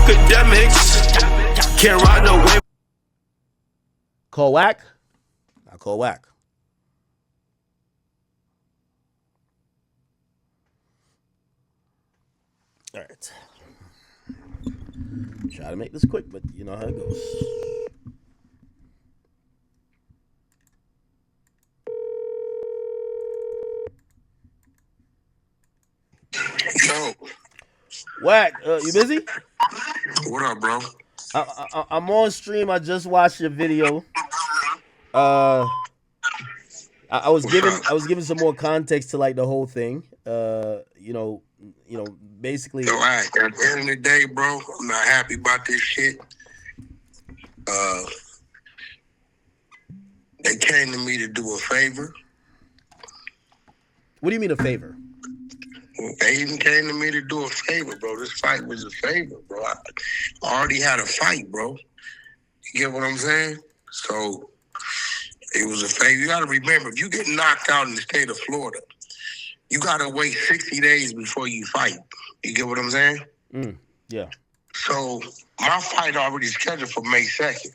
Akademiks can't ride no wave. Call Wack? I call Wack. All right. Try to make this quick, but you know how it goes. Yo. Wack, you busy? What up, bro? I'm on stream. I just watched your video. I was giving some more context to like the whole thing. Basically. All right. At the end of the day, bro, I'm not happy about this shit. They came to me to do a favor. What do you mean a favor? They even came to me to do a favor, bro. This fight was a favor, bro. I already had a fight, bro. You get what I'm saying? So it was a favor. You got to remember, if you get knocked out in the state of Florida, you got to wait 60 days before you fight. You get what I'm saying? Yeah. So my fight already scheduled for May 2nd,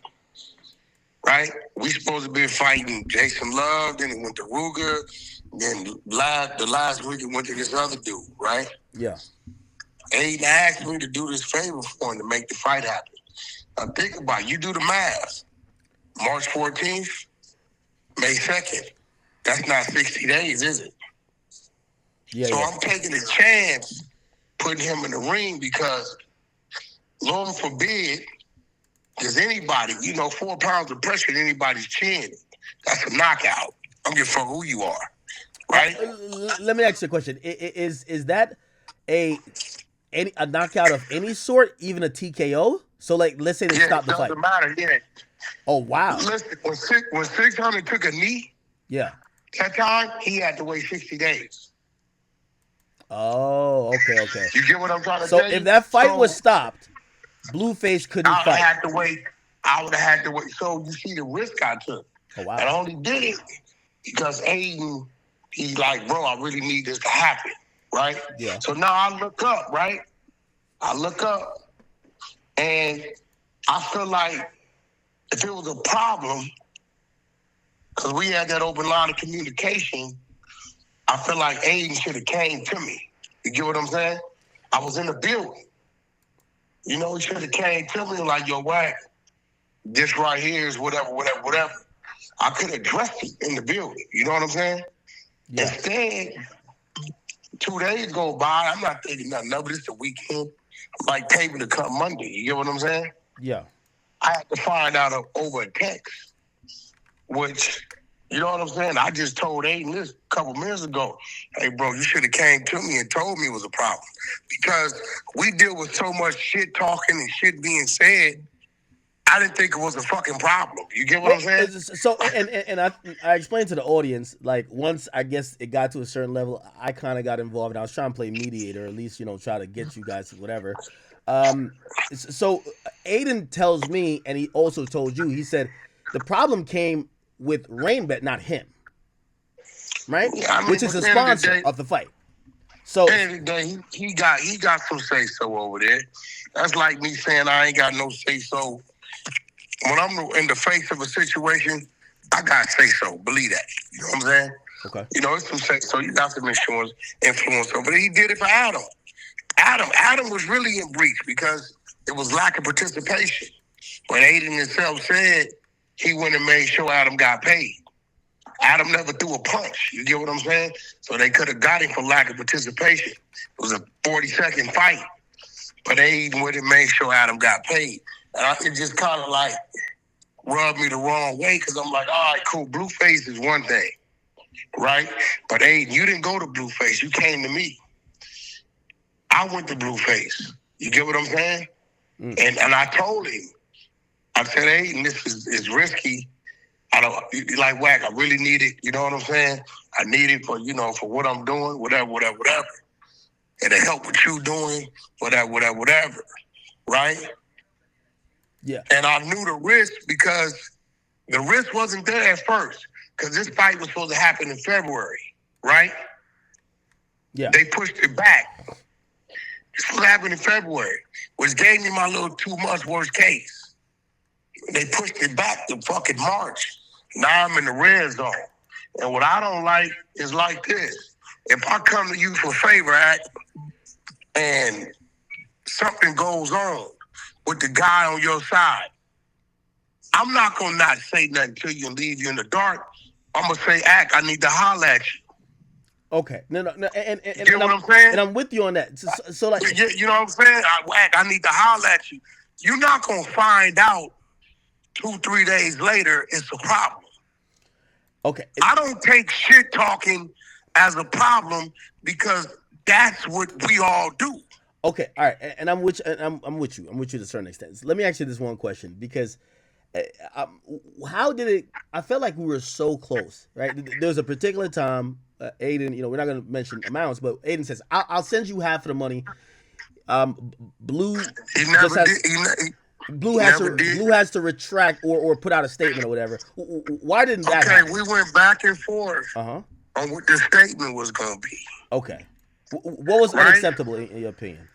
right? We supposed to be fighting Jason Love, then it went to Ruger, then the last week it went to this other dude, right? Yeah. Aiden asked me to do this favor for him to make the fight happen. Now think about it. You do the math. March 14th, May 2nd. That's not 60 days, is it? Yeah. So yeah. I'm taking a chance putting him in the ring because, Lord forbid, there's anybody, 4 pounds of pressure in anybody's chin. That's a knockout. I don't give a fuck who you are, right? Let me ask you a question. Is that a knockout of any sort, even a TKO? So, like, let's say they stop the fight. It doesn't matter, yeah. Oh, wow. Listen, when 600 took a knee, yeah, that time, he had to wait 60 days. Oh, okay. You get what I'm trying to say? So if that fight was stopped, Blueface couldn't fight. I would have had to wait. So you see the risk I took. Oh, wow. And I only did it because Aiden, he's like, bro, I really need this to happen, right? Yeah. So now I look up, right? And I feel like if it was a problem, because we had that open line of communication, I feel like Aiden should have came to me. You get what I'm saying? I was in the building. He should have came to me like, yo, Wack, this right here is whatever. I could have addressed it in the building. You know what I'm saying? Yeah. Instead, 2 days go by, I'm not thinking nothing of it. It's the weekend. I'm like taping to come Monday. You get what I'm saying? Yeah. I had to find out over a text, which... You know what I'm saying? I just told Aiden this a couple minutes ago. Hey, bro, you should have came to me and told me it was a problem. Because we deal with so much shit talking and shit being said, I didn't think it was a fucking problem. You get what I'm saying? So, and I explained to the audience, like, once I guess it got to a certain level, I kind of got involved. And I was trying to play mediator, at least, try to get you guys to whatever. So Aiden tells me, and he also told you, he said, the problem came with Rainbet, not him, right? Yeah, which is the sponsor of the fight. So at the end of the day, he got some say so over there. That's like me saying I ain't got no say so. When I'm in the face of a situation, I got say so. Believe that. You know what I'm saying? Okay. It's some say so. You got some influence over there. He did it for Adam. Adam was really in breach because it was lack of participation. When Aiden himself said he went and made sure Adam got paid. Adam never threw a punch. You get what I'm saying? So they could have got him for lack of participation. It was a 40-second fight. But they went and made sure Adam got paid. And it just kind of like rubbed me the wrong way because I'm like, all right, cool. Blueface is one thing, right? But Aiden, you didn't go to Blueface. You came to me. I went to Blueface. You get what I'm saying? And I told him, I said, Aiden, this is risky. I don't like Wack. I really need it. You know what I'm saying? I need it for for what I'm doing, whatever. And to help what you doing, whatever. Right? Yeah. And I knew the risk because the risk wasn't there at first because this fight was supposed to happen in February, right? Yeah. They pushed it back. It's supposed to happened in February, which gave me my little 2 months worst case. They pushed it back to fucking March. Now I'm in the red zone. And what I don't like is like this. If I come to you for favor, Act, and something goes on with the guy on your side, I'm not going to not say nothing to you and leave you in the dark. I'm going to say, Act, I need to holler at you. Okay. No, and You get what I'm saying? And I'm with you on that. So like, you know what I'm saying? I need to holler at you. You're not going to find out 2-3 days later it's a problem. okay. I don't take shit talking as a problem because that's what we all do. Okay. All right. And I'm with you. I'm with you. I'm with you to a certain extent. So let me ask you this one question, because how did it? I felt like we were so close, right? There was a particular time, Adin. You know, we're not going to mention amounts, but Adin says, "I'll send you half of the money." Blue Blue has to retract or put out a statement or whatever. Why didn't that happen? We went back and forth on what the statement was going to be. Okay. What was unacceptable in your opinion?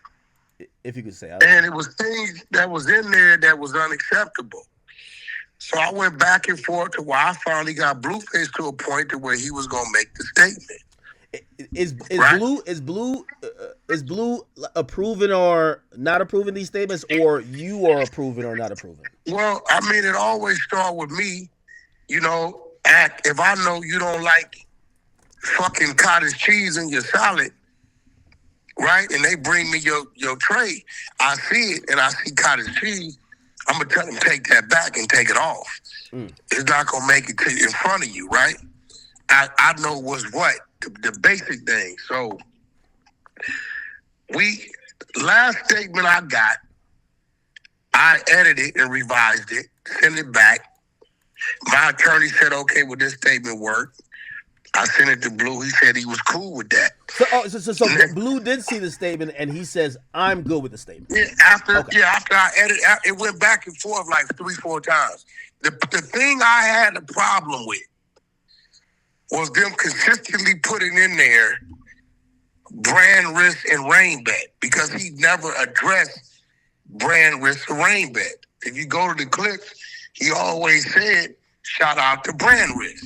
If you could say. And it was things that was in there that was unacceptable. So I went back and forth to where I finally got Blueface to a point to where he was going to make the statement. Is Blue approving or not approving these statements, or you are approving or not approving? Well, I mean, it always starts with me. You know, Act, if I know you don't like fucking cottage cheese in your salad, right? And they bring me your tray, I see it and I see cottage cheese. I'm gonna tell them take that back and take it off. It's not gonna make it to in front of you, right? I know what's what, the basic thing. So last statement I got, I edited and revised it, sent it back. My attorney said, okay, well, this statement worked. I sent it to Blue. He said he was cool with that. So Blue did see the statement, and he says, I'm good with the statement. Yeah, after I edited, it went back and forth like 3-4 times. The thing I had a problem with was them consistently putting in there brand risk and rain bet, because he never addressed brand risk and rain bet. If you go to the clips, he always said, shout out to brand risk.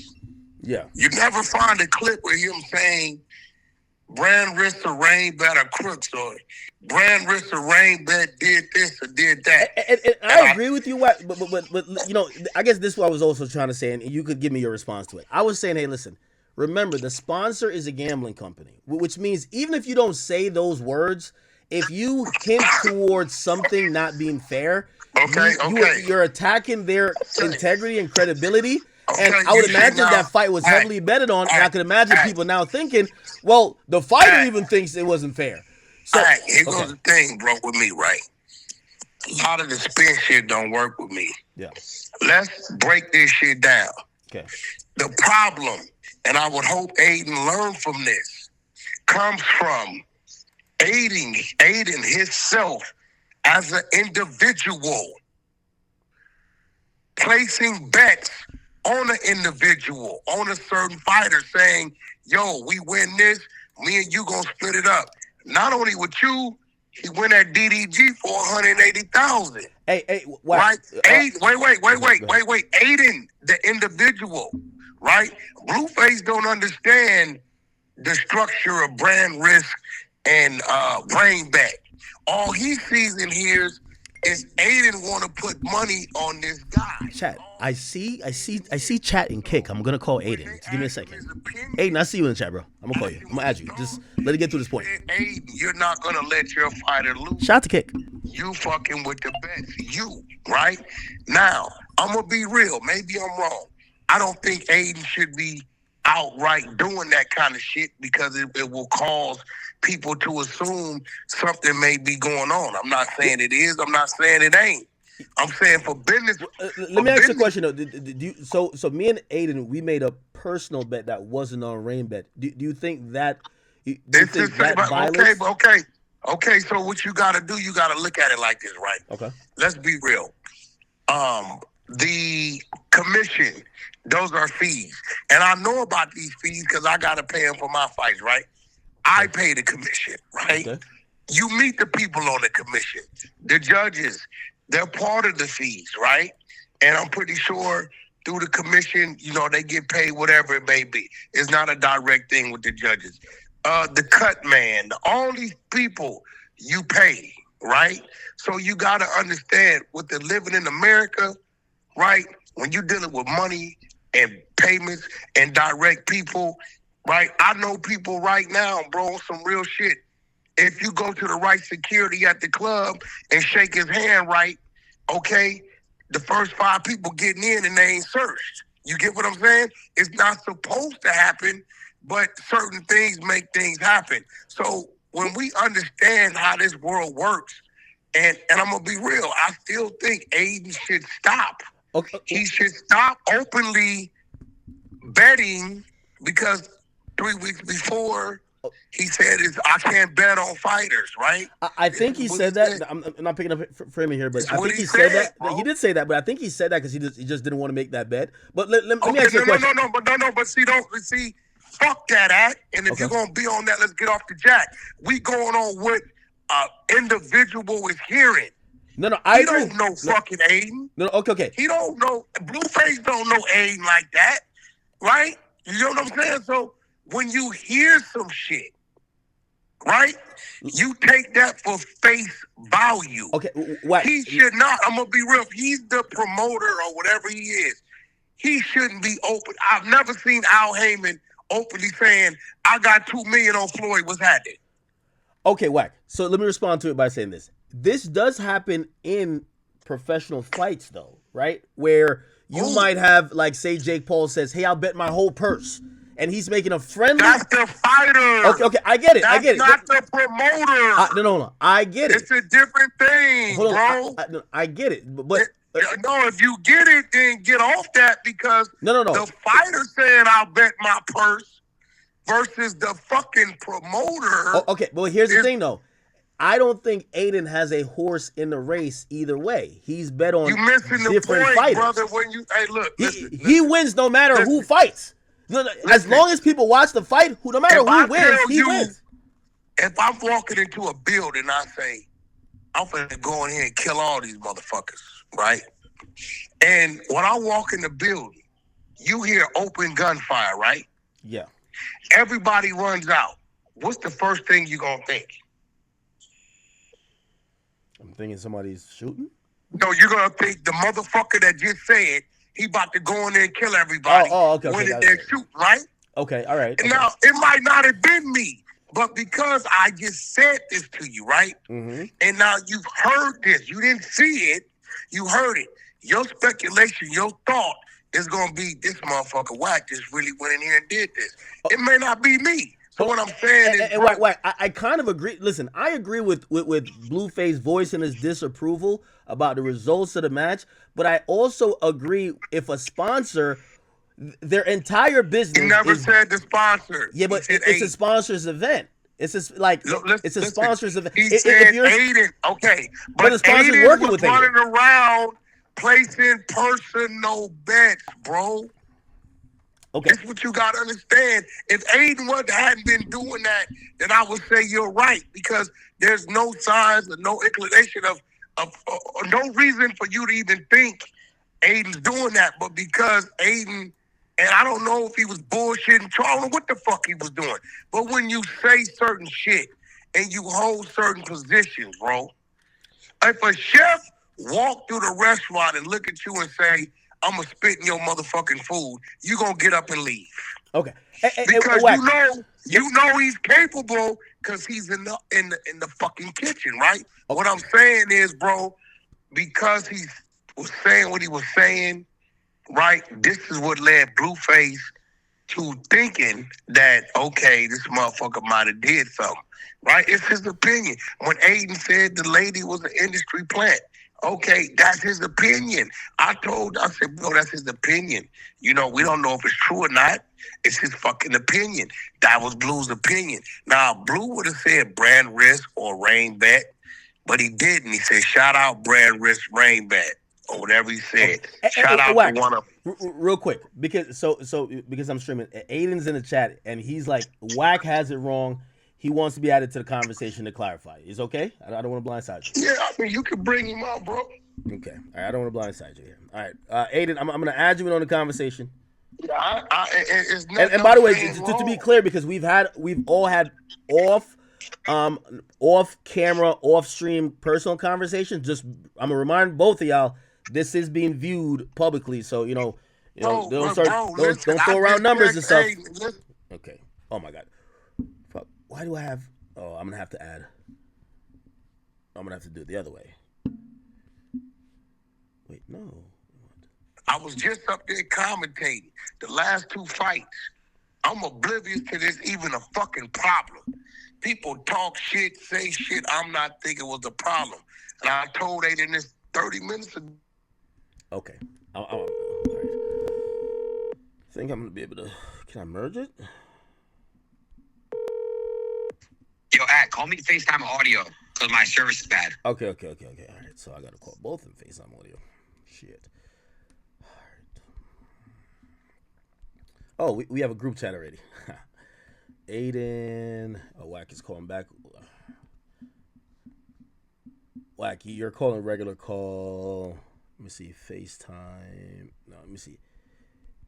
Yeah. You never find a clip with him saying brand risk or rain bet are crooks, or brand risk or rain bet did this or did that. And I agree with you, but you know, I guess this is what I was also trying to say, and you could give me your response to it. I was saying, hey, listen, remember, the sponsor is a gambling company, which means even if you don't say those words, if you hint towards something not being fair, you're attacking their integrity and credibility. And I would imagine that fight was heavily betted on, and I could imagine people now thinking, well, the fighter even thinks it wasn't fair. So here goes the thing, bro, with me, right? A lot of the spin shit don't work with me. Yeah. Let's break this shit down. Okay. The problem, and I would hope Adin learned from this, comes from Adin himself as an individual placing bets on an individual, on a certain fighter, saying, yo, we win this, me and you gonna split it up. Not only with you, he went at DDG for 180,000. Hey, wow. Right? Wait. Adin, the individual, right? Blueface don't understand the structure of brand risk and brain bet. All he sees and hears is Adin want to put money on this guy. Chat, I see chat and kick. I'm gonna call Adin. Just give me a second. Adin, I see you in the chat, bro. I'm gonna call you. I'm gonna add you. Just let it get to this point. Adin, you're not gonna let your fighter lose. Shout to kick. You fucking with the bets. You, right? Now, I'm gonna be real. Maybe I'm wrong. I don't think Adin should be outright doing that kind of shit, because it will cause people to assume something may be going on. I'm not saying it is. I'm not saying it ain't. I'm saying for business. Let me ask you a question though. So me and Adin, we made a personal bet that wasn't on rain bet. Do you think that? Okay. So what you got to do? You got to look at it like this, right? Okay. Let's be real. The commission, those are fees, and I know about these fees because I got to pay them for my fights, right? I pay the commission, right? Okay. You meet the people on the commission, the judges. They're part of the fees, right? And I'm pretty sure through the commission, they get paid whatever it may be. It's not a direct thing with the judges. The cut man, all these people you pay, right? So you got to understand with the living in America, right? When you're dealing with money and payments and direct people, right? I know people right now, bro, some real shit. If you go to the right security at the club and shake his hand right, okay, the first 5 people getting in and they ain't searched. You get what I'm saying? It's not supposed to happen, but certain things make things happen. So when we understand how this world works, and I'm going to be real, I still think Adin should stop. Okay. He should stop openly betting because 3 weeks before, he said, "I can't bet on fighters," right? I think he said that. I'm not picking up framing here, but I think he said that. Bro. He did say that, but I think he said that because he just didn't want to make that bet. But let me ask you a question. But see, fuck that act. And if you're gonna be on that, let's get off the jack. We going on what individual is hearing. No, I agree. He don't know fucking Adin. No, okay. He don't know. Blueface don't know Adin like that, right? You know what I'm saying? So when you hear some shit, right, you take that for face value. Okay, what? He should not. I'm going to be real. If he's the promoter or whatever he is, he shouldn't be open. I've never seen Al Heyman openly saying, "I got $2 million on Floyd. What's happening?" Okay, Wack. So let me respond to it by saying this. This does happen in professional fights, though, right? Where you might have, like, say Jake Paul says, "Hey, I'll bet my whole purse." And he's making a friendly. That's the fighter. Okay, I get it. That's not the promoter. No. I get it. It's a different thing, bro. I get it, but no, if you get it, then get off that because no. The fighter saying "I'll bet my purse" versus the fucking promoter. Okay, well here's the thing though. I don't think Adin has a horse in the race either way. He's bet on different fighters. Brother. When you look, he wins no matter who fights. As long as people watch the fight, no matter who wins, he wins. If I'm walking into a building, I say, "I'm finna go in here and kill all these motherfuckers," right? And when I walk in the building, you hear open gunfire, right? Yeah. Everybody runs out. What's the first thing you gonna think? I'm thinking somebody's shooting. No, you're gonna think the motherfucker that just said he about to go in there and kill everybody. Okay. When they're shooting, right? Okay, all right. And now it might not have been me, but because I just said this to you, right? Mm-hmm. And now you've heard this. You didn't see it. You heard it. Your speculation, your thought is gonna be this motherfucker Wack just really went in here and did this. It may not be me. So what I'm saying is, Wack, I kind of agree. Listen, I agree with Blueface voicing his disapproval about the results of the match, but I also agree if a sponsor, their entire business. He never said the sponsor. Yeah, but it's a sponsor's event. It's just like it's a sponsor's event. He said Adin, okay, but the sponsor's Adin working was with running around placing personal bets, bro. Okay. That's what you got to understand. If Adin hadn't been doing that, then I would say you're right because there's no signs or no inclination of no reason for you to even think Adin's doing that. But because Adin, and I don't know if he was bullshitting, I don't know what the fuck he was doing. But when you say certain shit and you hold certain positions, bro, if a chef walk through the restaurant and look at you and say, "I'm gonna spit in your motherfucking food," you gonna get up and leave. Okay. Because you know he's capable because he's in the fucking kitchen, right? Okay. What I'm saying is, bro, because he was saying what he was saying, right? This is what led Blueface to thinking that, okay, this motherfucker might have did something, right? It's his opinion. When Adin said the lady was an industry plant, okay, that's his opinion. I said, bro, that's his opinion. You know, we don't know if it's true or not. It's his fucking opinion. That was Blue's opinion. Now, Blue would have said brand risk or rain bet, but he didn't. He said, shout out brand risk, rain bet, or whatever he said. Shout out Wack, to one of real quick, because because I'm streaming. Adin's in the chat, and he's like, Wack has it wrong. he wants to be added to the conversation to clarify. Is okay? I don't want to blindside you. Yeah, I mean, you can bring him out, bro. Okay. All right. I don't want to blindside you here. All right. Aiden, I'm going to add you in on the conversation. Yeah, it's And by the way, to be clear, because we've all had off camera, off stream personal conversations. Just I'm gonna remind both of y'all, this is being viewed publicly, so don't throw around numbers and stuff. Okay. Oh my God. Fuck. Why do I have? Oh, I'm gonna have to add. I'm gonna have to do it the other way. Wait, no. I was just up there commentating the last 2 fights. I'm oblivious to this even a fucking problem. People talk shit, say shit. I'm not thinking it was a problem. And I told Aiden this 30 minutes ago. Okay. All right. I think I'm going to be able to... Can I merge it? Yo, call me FaceTime audio because my service is bad. Okay. All right. So I got to call both in FaceTime audio. Shit. Oh, we have a group chat already. Aiden. Oh, Wack is calling back. Wack, you're calling regular call. Let me see. FaceTime. No, let me see.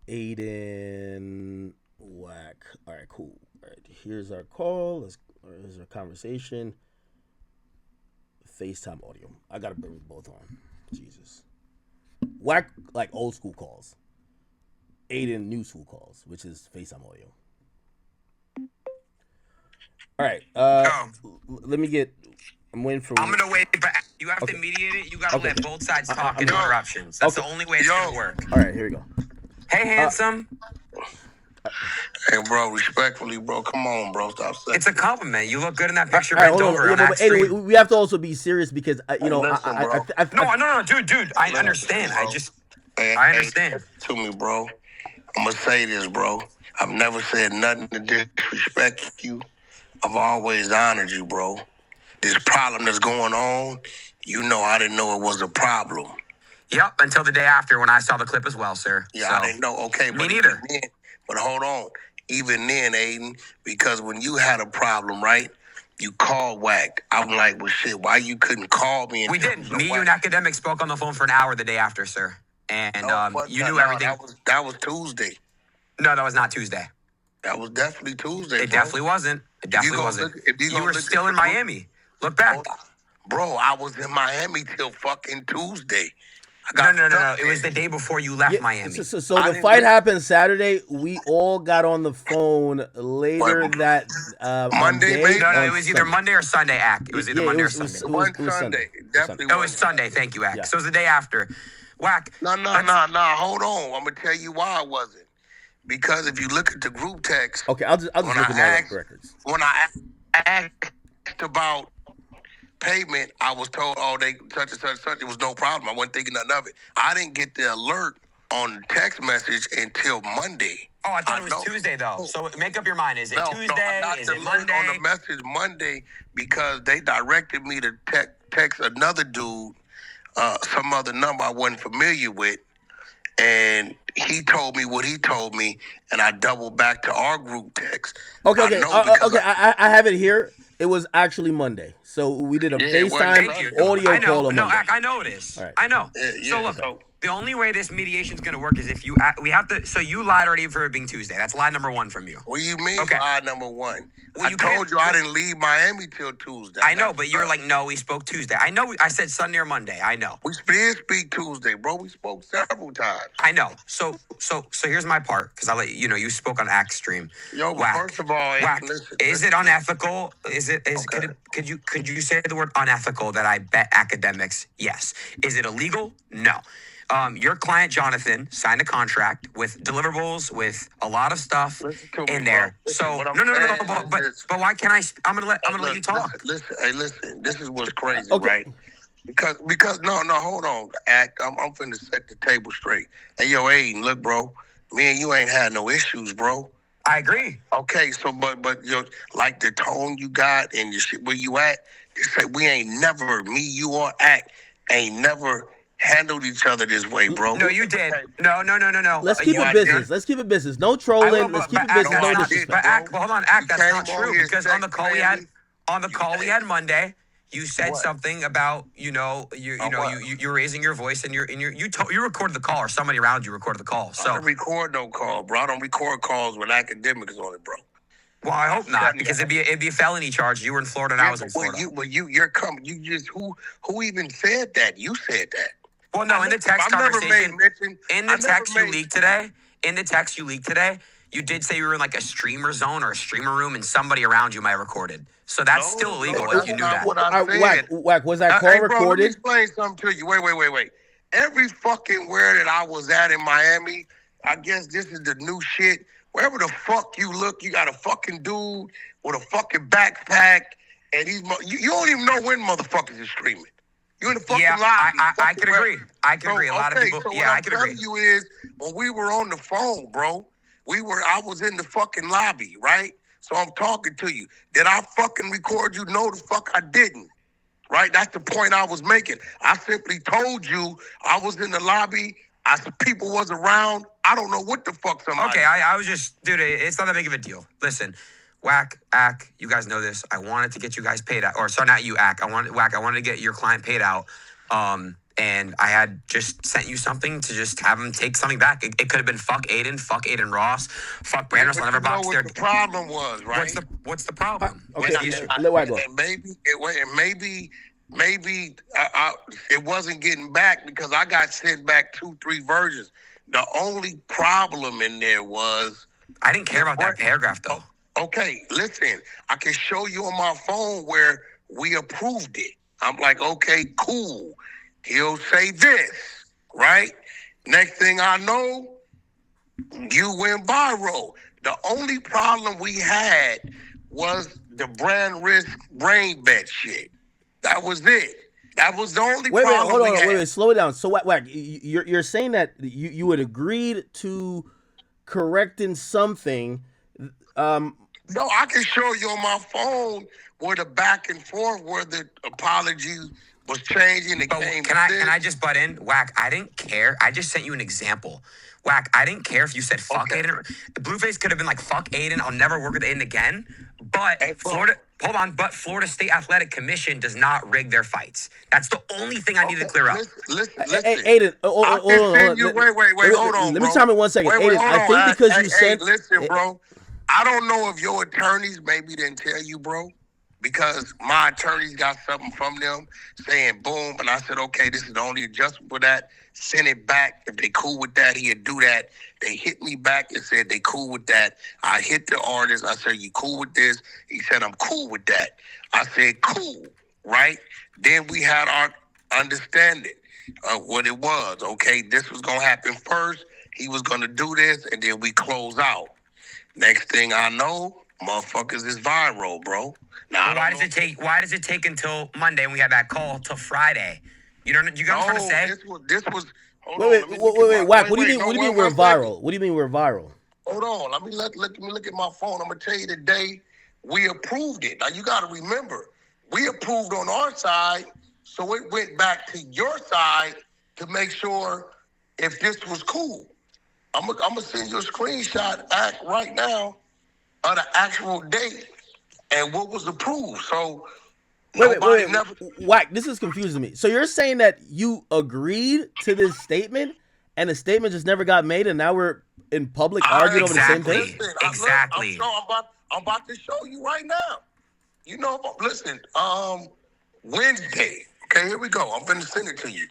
Aiden. Wack. All right, cool. All right, here's our call. Here's our conversation. FaceTime audio. I got to bring both on. Jesus. Wack, like old school calls. Aiden new school calls, which is FaceTime audio. All right. Let me get. I'm waiting for. I'm gonna wait, but you have to mediate it. You gotta let both sides talk and interruptions. That's the only way it's gonna work. All right, here we go. Hey, handsome. Hey, bro, respectfully, bro. Come on, bro. Stop saying. It's a compliment. You look good in that picture. All right, Bent over. Aiden, we have to also be serious because No, dude. I understand. I understand. To me, bro. I'm gonna say this, bro. I've never said nothing to disrespect you. I've always honored you, bro. This problem that's going on, I didn't know it was a problem. Yep, until the day after when I saw the clip as well, sir. Yeah, so, I didn't know. Okay, me neither. But hold on. Even then, Aiden, because when you had a problem, right? You called Wack. I'm like, well, shit, why you couldn't call me? We did. Me, you, and Akademiks spoke on the phone for an hour the day after, sir. And you knew everything. That was Tuesday. No, that was not Tuesday. That was definitely Tuesday. It definitely wasn't. It definitely wasn't. You were still in Miami. Look back. Bro, I was in Miami till fucking Tuesday. No. It was the day before you left Miami. So the fight happened Saturday. We all got on the phone later that Monday. No, it was either Monday or Sunday, Ak. It was either Monday or Sunday. It was Sunday. Definitely. It was Sunday. Thank you, Ak. Yeah. So it was the day after. Wack. No. Hold on. I'm gonna tell you why I wasn't. Because if you look at the group text. Okay, I'll just look at my records. When I asked about payment, I was told, they such and such. It was no problem. I wasn't thinking nothing of it. I didn't get the alert on the text message until Monday. Oh, I thought it was Tuesday though. So make up your mind. Is it Tuesday? Is it Monday? On the message Monday because they directed me to text another dude, some other number I wasn't familiar with, and he told me what he told me, and I doubled back to our group text. Okay. I have it here. It was actually Monday, so we did a FaceTime audio call on Monday. I know it is. Right. I know. So look, the only way this mediation is going to work is if we have to. So you lied already for it being Tuesday. That's lie number one from you. What do you mean lie number one? Well, I told you I didn't leave Miami till Tuesday. I know, but you're like, no, we spoke Tuesday. I know. I said Sunday or Monday. I know. We did speak Tuesday, bro. We spoke several times. I know. So here's my part because I let you spoke on Ak stream. Yo, but first of all, is it unethical? Could you say the word unethical that I bet Akademiks? Yes. Is it illegal? No. Your client Jonathan signed a contract with deliverables with a lot of stuff in there. So no. But why can't I? I'm gonna let you talk. Listen. This is what's crazy, right? Because no, hold on. I'm finna set the table straight. Hey, yo, Aiden, look, bro. Me and you ain't had no issues, bro. I agree. Okay, so but like the tone you got and your shit where you at, they say we ain't never, me, you or Ak, ain't never handled each other this way, bro. No, you did. No. Let's keep You it business. Let's keep it business. No trolling. Let's keep it business. No disrespect. Hold on, Ak, that's not came on true here because on the call we had Monday, you said What? something about you raising your voice and you recorded the call or somebody around you recorded the call. I So don't record no call, bro. I don't record calls with academics on it, bro. well, I hope not because it'd be a felony charge. You were in Florida and I was in Florida. You're coming. You just who even said that? You said that. Well, no, in the text conversation, in the text you leaked today, you did say you were in like a streamer zone or a streamer room and somebody around you might have recorded. So that's still illegal if you do that. What I said. Wack, was that call Hey, bro, let me recorded? explain something to you. Wait. Every fucking where that I was at in Miami, I guess this is the new shit. Wherever the fuck you look, you got a fucking dude with a fucking backpack, and you don't even know when motherfuckers is streaming. You in the fucking lobby. I can agree. I can agree. A lot of people. So Yeah, I what can I'm agree. telling you is, when we were on the phone, bro, I was in the fucking lobby, right? So I'm talking to you. Did I fucking record you? No, the fuck I didn't. Right? That's the point I was making. I simply told you I was in the lobby. People was around. I don't know what the fuck somebody. Okay, I was just, dude, it's not that big of a deal. Listen, Wack, Ak, you guys know this. I wanted to get you guys paid out. Or sorry, not you, Ak. I wanted to get your client paid out. And I had just sent you something to just have him take something back. It could have been fuck Aiden Ross, fuck Brandon. I'll never box what their. the problem was, right? What's the problem? Okay, What's the issue? let Wack go. And maybe it wasn't getting back because I got sent back 2-3 versions. The only problem in there was I didn't care about that paragraph though. okay, listen, I can show you on my phone where we approved it. I'm like, okay, cool. He'll say this, right? Next thing I know, you went viral. The only problem we had was the brand risk brain bet shit. That was it. That was the only problem Hold we on, had. wait, slow it down. So Wack, you're saying that you had agreed to correcting something. No, I can show you on my phone where the back and forth, where the apology was changing. But can I just butt in? Wack, I didn't care. I just sent you an example. Wack, I didn't care if you said fuck Aiden. Blueface could have been like, fuck Aiden, I'll never work with Aiden again. But But Florida State Athletic Commission does not rig their fights. That's the only thing I need to clear up. Listen. Hey, Aiden, hold on. Wait, hold on. Let me chime in 1 second. Aiden, I think because you said. Listen, bro. I don't know if your attorneys maybe didn't tell you, bro, because my attorneys got something from them saying boom, and I said, okay, this is the only adjustment for that. Send it back. If they cool with that, he'd do that. They hit me back and said they cool with that. I hit the artist. I said, you cool with this? He said, I'm cool with that. I said, cool, right? Then we had our understanding of what it was. Okay, this was going to happen first. He was going to do this, and then we close out. Next thing I know, motherfuckers is viral, bro. Now, Why does it take until Monday when we had that call till Friday? You know what I'm trying to say? This was. Wait, Wack. What do you mean we're viral? What do you mean we're viral? Hold on. Let me look at my phone. I'm gonna tell you the day we approved it. Now you got to remember, we approved on our side, so it went back to your side to make sure if this was cool. I'm gonna send you a screenshot right now of the actual date and what was approved. So. Wait. Wack, this is confusing me. So you're saying that you agreed to this statement and the statement just never got made and now we're in public arguing over the same thing? Exactly. I'm about to show you right now. You know, listen, Wednesday. Okay, here we go. I'm gonna send it to you.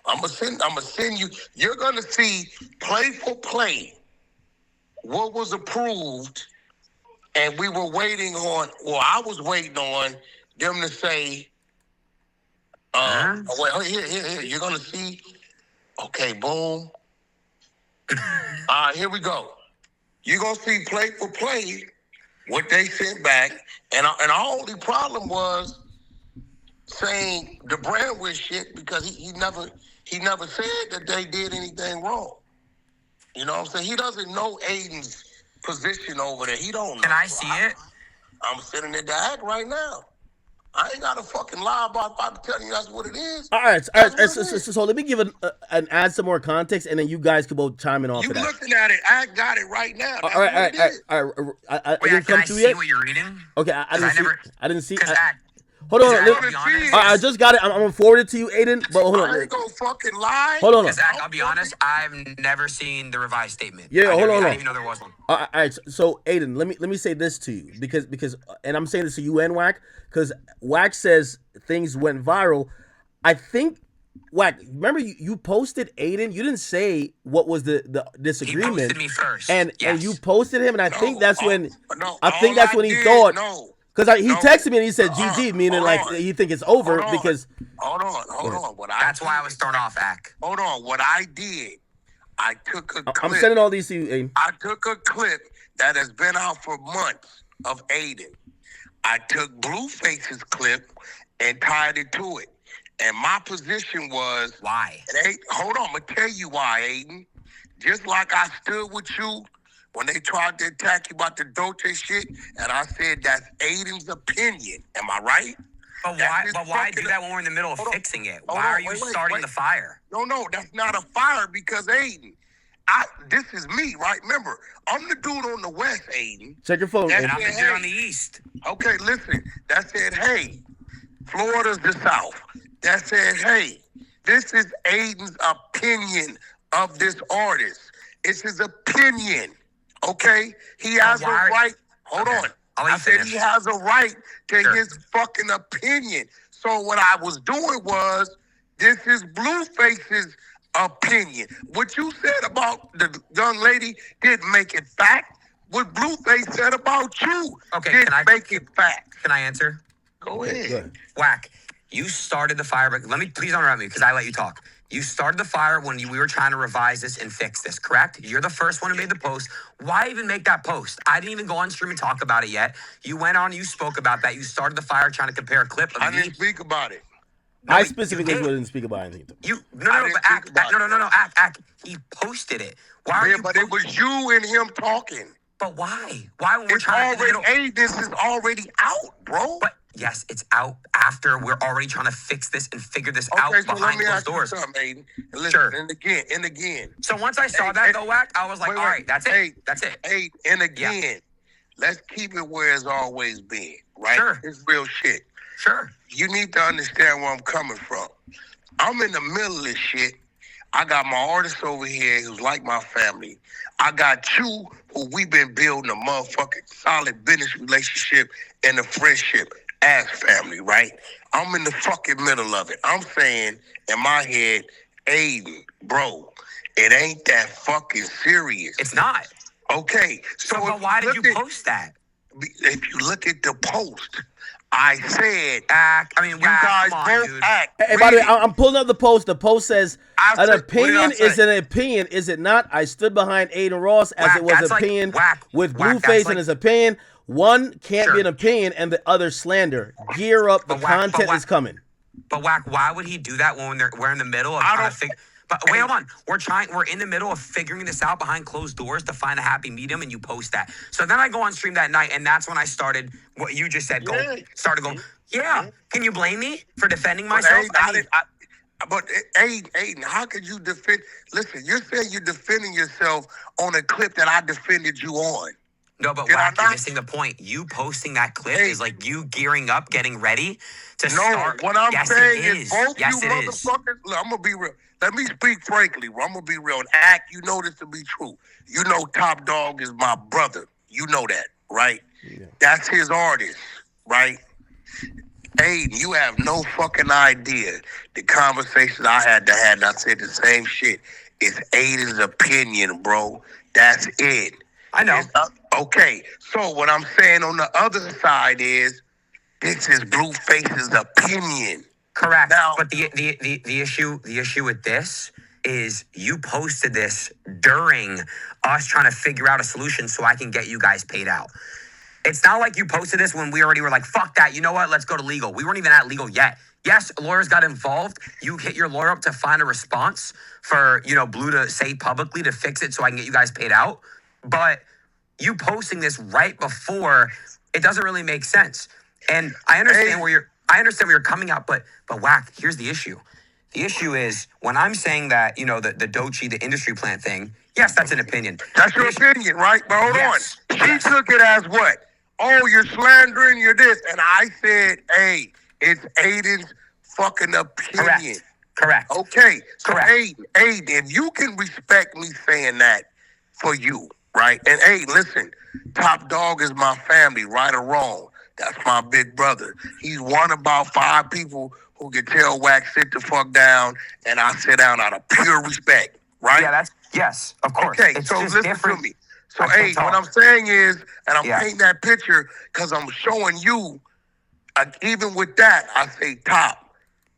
I'm gonna send you. You're gonna see play for play what was approved. And we were waiting on, I was waiting on them to say, here, you're going to see, okay, boom. Here we go. You're going to see play for play what they sent back. And our only problem was saying the brand was shit because he never said that they did anything wrong. You know what I'm saying? He doesn't know Aiden's position over there. He don't know. Can I see it? I'm sitting in the act right now. I ain't got to fucking lie about telling you that's what it is. All right. That's what it is. So let me give and add some more context, and then you guys can both chime in off You of that. looking at it? I got it right now. That's All right. what it is. I Wait, didn't can come I to see yet. what you're reading? Okay, I didn't see. Because Hold on. Zach, I'll be honest. I just got it. I'm gonna forward it to you, Aiden. But hold I on. ain't gonna fucking lie. Hold on. Zach, I'll be honest. I've never seen the revised statement. Yeah, hold on. I didn't even know there was one. All right, so Aiden, let me say this to you because, and I'm saying this to you and Wack, because Wack says things went viral. I think Wack, remember you posted Aiden. You didn't say what was the disagreement. He posted me first, and you posted him, and I think that's when he thought. Because he texted me and he said GG, meaning like he think it's over because. Hold on. That's why I was thrown off, Ak. Hold on. What I did, I took a clip. I'm sending all these to you, Aiden. I took a clip that has been out for months of Aiden. I took Blueface's clip and tied it to it. And my position was... Why? Hold on. I'm going to tell you why, Aiden. Just like I stood with you when they tried to attack you about the Doce shit, and I said that's Aiden's opinion. Am I right? But why do that when we're in the middle of fixing it? Why are you starting the fire? No, that's not a fire because Aiden, this is me, right? Remember, I'm the dude on the west, Aiden. Check your phone. And I'm the dude on the east. Okay, listen. That said, hey, Florida's the south. That said, hey, this is Aiden's opinion of this artist. It's his opinion. Okay? He has a right. Hold on. I said he has a right to his fucking opinion. So what I was doing was, this is Blueface's opinion. What you said about the young lady didn't make it fact. What Blueface said about you didn't make it fact. Can I answer? Go ahead. Wack, you started the fire, but please don't interrupt me because I let you talk. You started the fire when we were trying to revise this and fix this, correct? You're the first one who made the post. Why even make that post? I didn't even go on stream and talk about it yet. You went on, you spoke about that. You started the fire trying to compare a clip of me. I didn't speak about it. No, I specifically didn't speak about anything. Ak, he posted it. Why are you but it was you and him talking. But why? Why when we're trying to... this is already out, bro. But yes, it's out after we're already trying to fix this and figure this out behind closed doors. Aiden. Listen, and again. So once I saw that, though, Wack, I was like, all right, that's it. That's it. And again, let's keep it where it's always been, right? Sure. It's real shit. Sure. You need to understand where I'm coming from. I'm in the middle of this shit. I got my artist over here who's like my family. I got you, who we've been building a motherfucking solid business relationship and a friendship as family, right? I'm in the fucking middle of it. I'm saying in my head, Aiden, bro, it ain't that fucking serious. It's not. Okay. So but why did you post that? If you look at the post, I said, you guys both act. Hey, by the way, I'm pulling up the post. The post says, an opinion is an opinion, is it not? I stood behind Adin Ross as it was an opinion with Blueface and his opinion. One can't be an opinion and the other slander. Gear up, the content is coming. But Wack, why would he do that when we're in the middle of trying to figure... But wait, hold on. We're in the middle of figuring this out behind closed doors to find a happy medium, and you post that. So then I go on stream that night, and that's when I started what you just said. Can you blame me for defending myself? But Aiden, how could you defend? Listen, you're saying you're defending yourself on a clip that I defended you on. No, but Wack, you're missing the point. You posting that clip is like you gearing up, getting ready to start. What I'm saying is both you motherfuckers. Look, I'm gonna be real. Let me speak frankly. I'm gonna be real. And Ak, you know this to be true. You know Top Dog is my brother. You know that, right? Yeah. That's his artist, right? Aiden, you have no fucking idea the conversation I had to have. And I said the same shit. It's Aiden's opinion, bro. That's it. I know. Okay, so what I'm saying on the other side is, this is Blueface's opinion. Correct. Now, but the issue with this is you posted this during us trying to figure out a solution so I can get you guys paid out. It's not like you posted this when we already were like, fuck that, you know what, let's go to legal. We weren't even at legal yet. Yes, lawyers got involved. You hit your lawyer up to find a response for, Blue to say publicly to fix it so I can get you guys paid out. But you posting this right before, it doesn't really make sense. And I understand I understand where you're coming out, but Wack, here's the issue. The issue is when I'm saying that, you know, the Dochi, the industry plant thing, yes, that's an opinion. That's your opinion, right? But hold Yes. on. She took it as what? Oh, you're slandering, you're this. And I said, hey, it's Adin's fucking opinion. Correct. Okay. So Correct. Aiden, if you can respect me saying that for you, right? And hey, listen, Top Dog is my family, right or wrong. That's my big brother. He's one about 5 people who can tell Wax sit the fuck down, and I sit down out of pure respect, right? Yeah, yes, of course. Okay, It's so just listen different. to me. So, hey, what I'm saying is, and I'm painting that picture because I'm showing you, even with that, I say Top.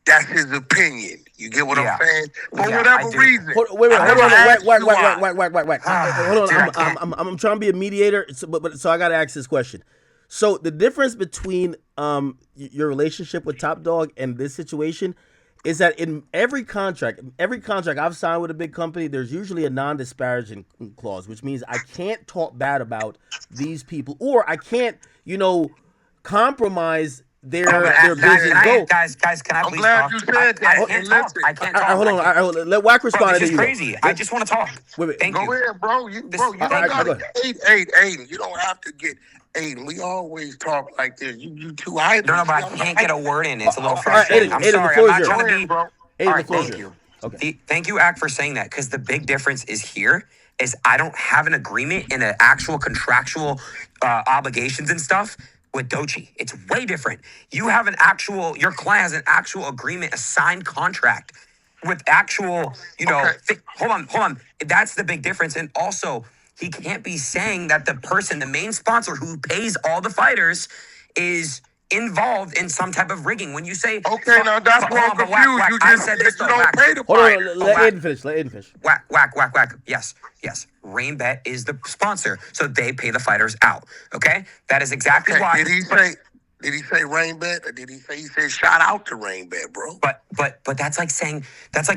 That's his opinion. You get what I'm saying? For whatever reason. Hold on. Whack. Hold on. I'm trying to be a mediator, so I got to ask this question. So the difference between your relationship with Top Dog and this situation is that in every contract I've signed with a big company, there's usually a non-disparaging clause, which means I can't talk bad about these people, or I can't, compromise their business goal. Guys, can I please I'm glad talk? you said that. I can't talk. Hold on. Let Wack respond. This is crazy. I just want to talk. Wait. Thank you. Go ahead, bro. You don't got to Aiden. You don't have to get Aiden. We always talk like this. You too high. No, but I can't get a word in. It's a little frustrating. I'm sorry. I'm not trying to be. bro. All right, thank you. Okay. Thank you, Ak, for saying that, because the big difference is here is I don't have an agreement in an actual contractual obligations and stuff with Dochi. It's way different. You have your client has an actual agreement, a signed contract with actual, hold on. That's the big difference. And also, he can't be saying that the main sponsor who pays all the fighters is involved in some type of rigging. When you say, okay, now that's why I'm confused. Wack, you I just said this though, don't Wack. pay the Hold fight. on, let Aiden finish. Wack. Yes. RainBet is the sponsor, so they pay the fighters out. Okay, that is exactly why. Did he say RainBet, or did he say shout out to RainBet, bro? But that's like saying that's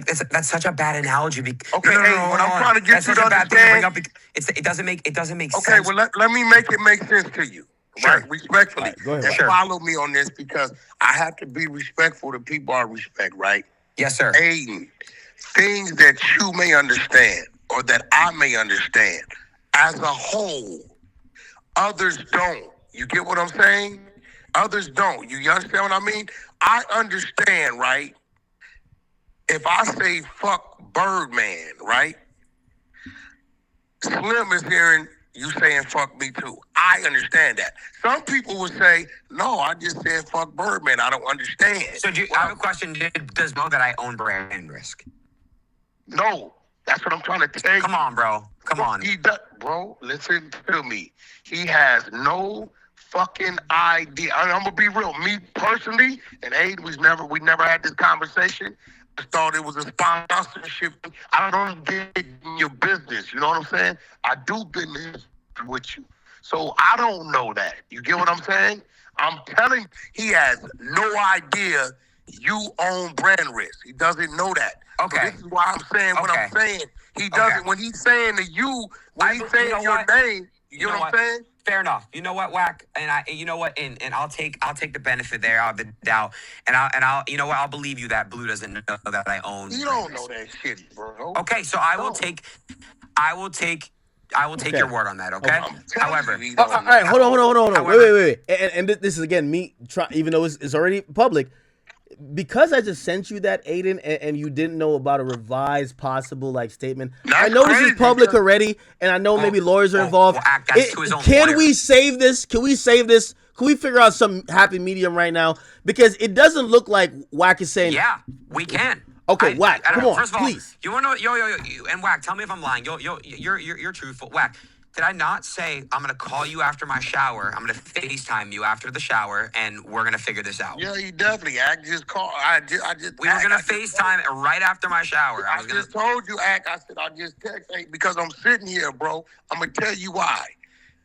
such a bad analogy. Okay, what I'm trying to get you to understand. It doesn't make sense. Okay, well let me make it make sense to you. Sure. Right, respectfully. Right, go ahead. And Sure. follow me on this because I have to be respectful to people I respect, right? Yes, sir. Aiden, things that you may understand or that I may understand as a whole, others don't. You get what I'm saying? Others don't. You understand what I mean? I understand, right? If I say fuck Birdman, right? Slim is hearing you saying fuck me too. I understand that. Some people would say, no, I just said fuck Birdman. I don't understand. So I have a question. Does know that I own brand risk? No, that's what I'm trying to tell you. Come on, bro. Come on. He does, bro, listen to me. He has no fucking idea. I'm gonna be real. Me personally, and Aiden, we never had this conversation. I thought it was a sponsorship. I don't get in your business. You know what I'm saying? I do business with you. So I don't know that. You get what I'm saying? I'm telling he has no idea you own brand risk. He doesn't know that. Okay. So this is why I'm saying what I'm saying. He doesn't. When he's saying to you, he's saying your name, you know what I'm saying? Fair enough. You know what, Wack, and I'll take the benefit there of the doubt, and I'll you know what, I'll believe you that Blue doesn't know that I own. You don't know that shit, bro. Okay, so I will take your word on that. Okay. However, all right, hold on. Wait. And this is again me even though it's already public. Because I just sent you that, Aiden, and you didn't know about a revised possible statement. I know this is public already, and I know maybe lawyers are involved. Can we save this? Can we figure out some happy medium right now? Because it doesn't look like Wack is saying. Yeah, we can. Okay, Wack, come on, first of all, please. You want to know? And Wack, tell me if I'm lying. You're truthful. Wack, did I not say I'm gonna call you after my shower? I'm gonna FaceTime you after the shower, and we're gonna figure this out. Yeah, you definitely. I just called. We were gonna FaceTime right after my shower. I just told you, I said I just text because I'm sitting here, bro. I'm gonna tell you why.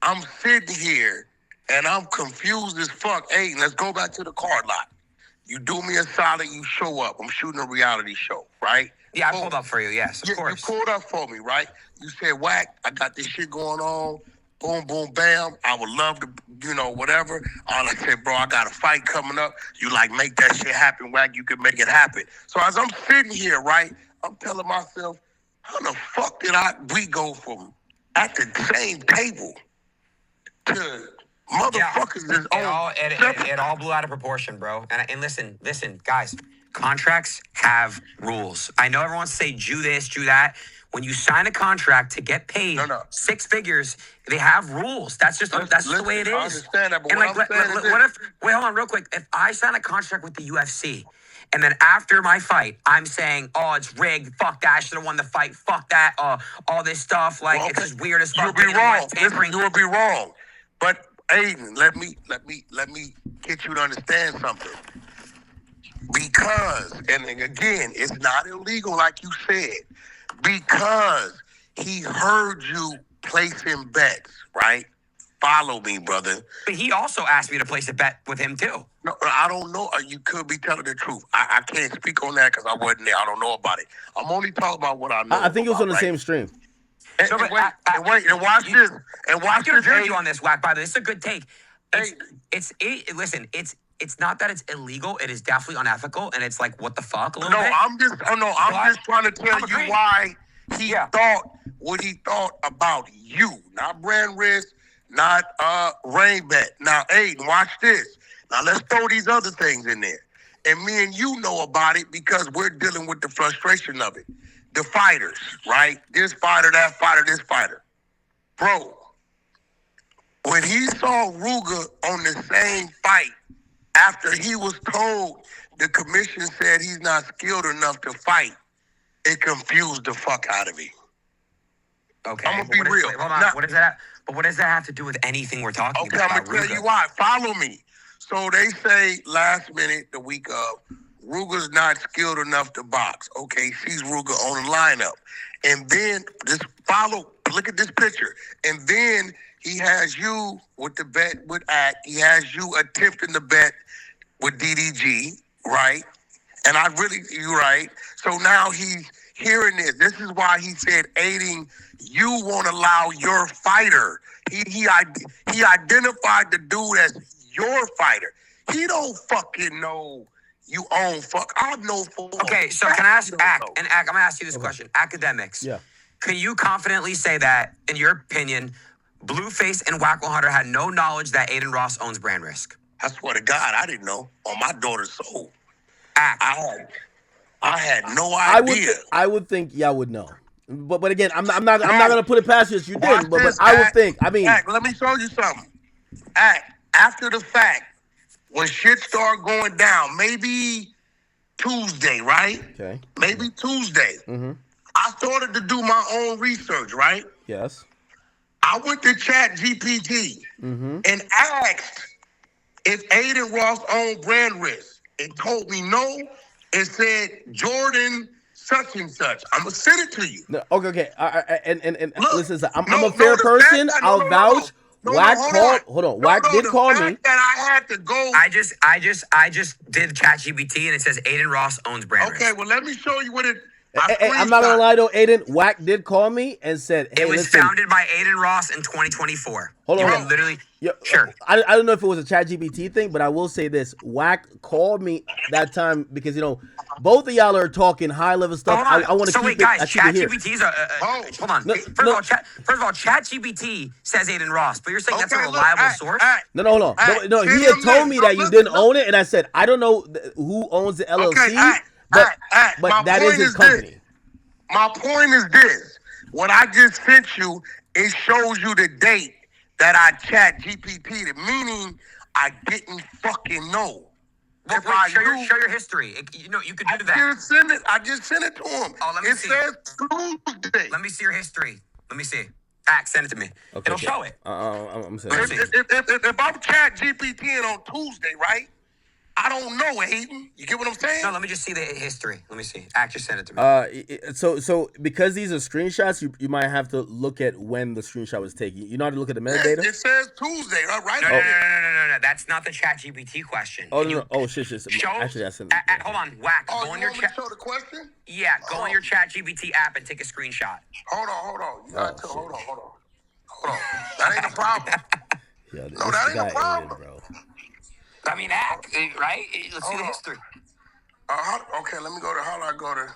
I'm sitting here and I'm confused as fuck. Hey, let's go back to the card lot. You do me a solid. You show up. I'm shooting a reality show, right? Yeah, I pulled up for you. Yes, of course. You pulled up for me, right? You said, Wack, I got this shit going on. boom, boom, bam. I would love to, whatever. All I said, bro, I got a fight coming up. You like make that shit happen, Wack. You can make it happen. So as I'm sitting here, right, I'm telling myself, how the fuck did we go from at the same table to motherfuckers is on? It all blew out of proportion, bro. And listen, guys. Contracts have rules. I know everyone say do this, do that. When you sign a contract to get paid six figures, they have rules. That's just the way it is. I understand that, but and what I'm saying is what if? Wait, hold on, real quick. If I sign a contract with the UFC, and then after my fight, I'm saying, "Oh, it's rigged. Fuck that. I should have won the fight. Fuck that. All this stuff. Like it's just weird as fuck." You'll be wrong. Listen, you will be wrong. But Aiden, let me get you to understand something. Because, and again, it's not illegal like you said, because he heard you placing bets, right? Follow me, brother. But he also asked me to place a bet with him too. No, I don't know. You could be telling the truth. I can't speak on that because I wasn't there. I don't know about it. I'm only talking about what I know. I think it was on the same stream. And watch this. And watch I can this. agree with you on this, Wack. By the way, this is a good take. Listen, it's not that it's illegal. It is definitely unethical, and it's like, what the fuck? I'm just trying to tell you why he thought what he thought about you, not brand risk, not rain bet. Now, Aiden, watch this. Now let's throw these other things in there, and me and you know about it because we're dealing with the frustration of it. The fighters, right? This fighter, that fighter, this fighter, bro. When he saw Ruger on the same fight. After he was told the commission said he's not skilled enough to fight, it confused the fuck out of me. Okay, I'm gonna be real. Hold on. What does that? But what does that have to do with anything we're talking about? Okay, I'm gonna tell you why. Follow me. So they say last minute, the week of, Ruger's not skilled enough to box. Okay, sees Ruger on the lineup, and then just look at this picture, and then he has you with the bet with Ak. He has you attempting the bet with DDG, right? And you're right. So now he's hearing this. This is why he said, Aiden, you won't allow your fighter. He identified the dude as your fighter. He don't fucking know you own fuck. I know for. Okay, so can I ask Ak? And Ak, I'm gonna ask you this question. Akademiks. Yeah. Can you confidently say that, in your opinion, Blueface and Wack100 had no knowledge that Adin Ross owns brand risk? I swear to God, I didn't know. On my daughter's soul. Ak. I had no idea. I would think y'all would know. But again, I'm not gonna put it past you as you did. But I would think. I mean, Ak, let me show you something. Ak, after the fact, when shit started going down, maybe Tuesday, right? Okay. Maybe Tuesday. Mm-hmm. I started to do my own research, right? Yes. I went to ChatGPT and asked if Adin Ross owned brand risk. It told me no. It said Jordan such and such. I'm gonna send it to you. No, okay. And Look, listen, I'm a fair person. I'll vouch. Wack hold on. Wack did call me. That I had to go. I just did ChatGPT and it says Adin Ross owns brand risk. Okay, well let me show you what it. I'm not gonna lie though, Aiden. Wack did call me and said, "Hey, it was listen, founded by Adin Ross in 2024." Hold on, you hold on. literally. Yeah, sure. I don't know if it was a ChatGPT thing, but I will say this: Wack called me that time because both of y'all are talking high level stuff. I want to keep it. Guys, ChatGPT's hold on. First of all, ChatGPT says Adin Ross, but you're saying that's a reliable source. No, hold on. No, he had told me that you didn't own it, and I said I don't know who owns the LLC. But that is his company. My point is this. What I just sent you, it shows you the date that I chat GPT'd, meaning I didn't fucking know. Well, show your history. You could do that. I just sent it to him. Oh, let me see. Says Tuesday. Let me see your history. Let me see. Ak, send it to me. Okay, It'll show it. I'm saying. If I'm chat GPT on Tuesday, right? I don't know, Aiden. You get what I'm saying? No, let me just see the history. Let me see. Ak, just send it to me. So because these are screenshots, you might have to look at when the screenshot was taken. You know how to look at the metadata? It says Tuesday, right? No. That's not the ChatGPT question. Oh, no. Oh, shit. Actually, hold on, Wack. Oh, you want me to show the question? Yeah, go on your ChatGPT app and take a screenshot. Hold on. You gotta hold on. Hold on. That ain't a problem. Yo, No, that ain't a problem. Aiden, bro. I mean, right? Let's see the history. Okay, let me go to, how do I go to,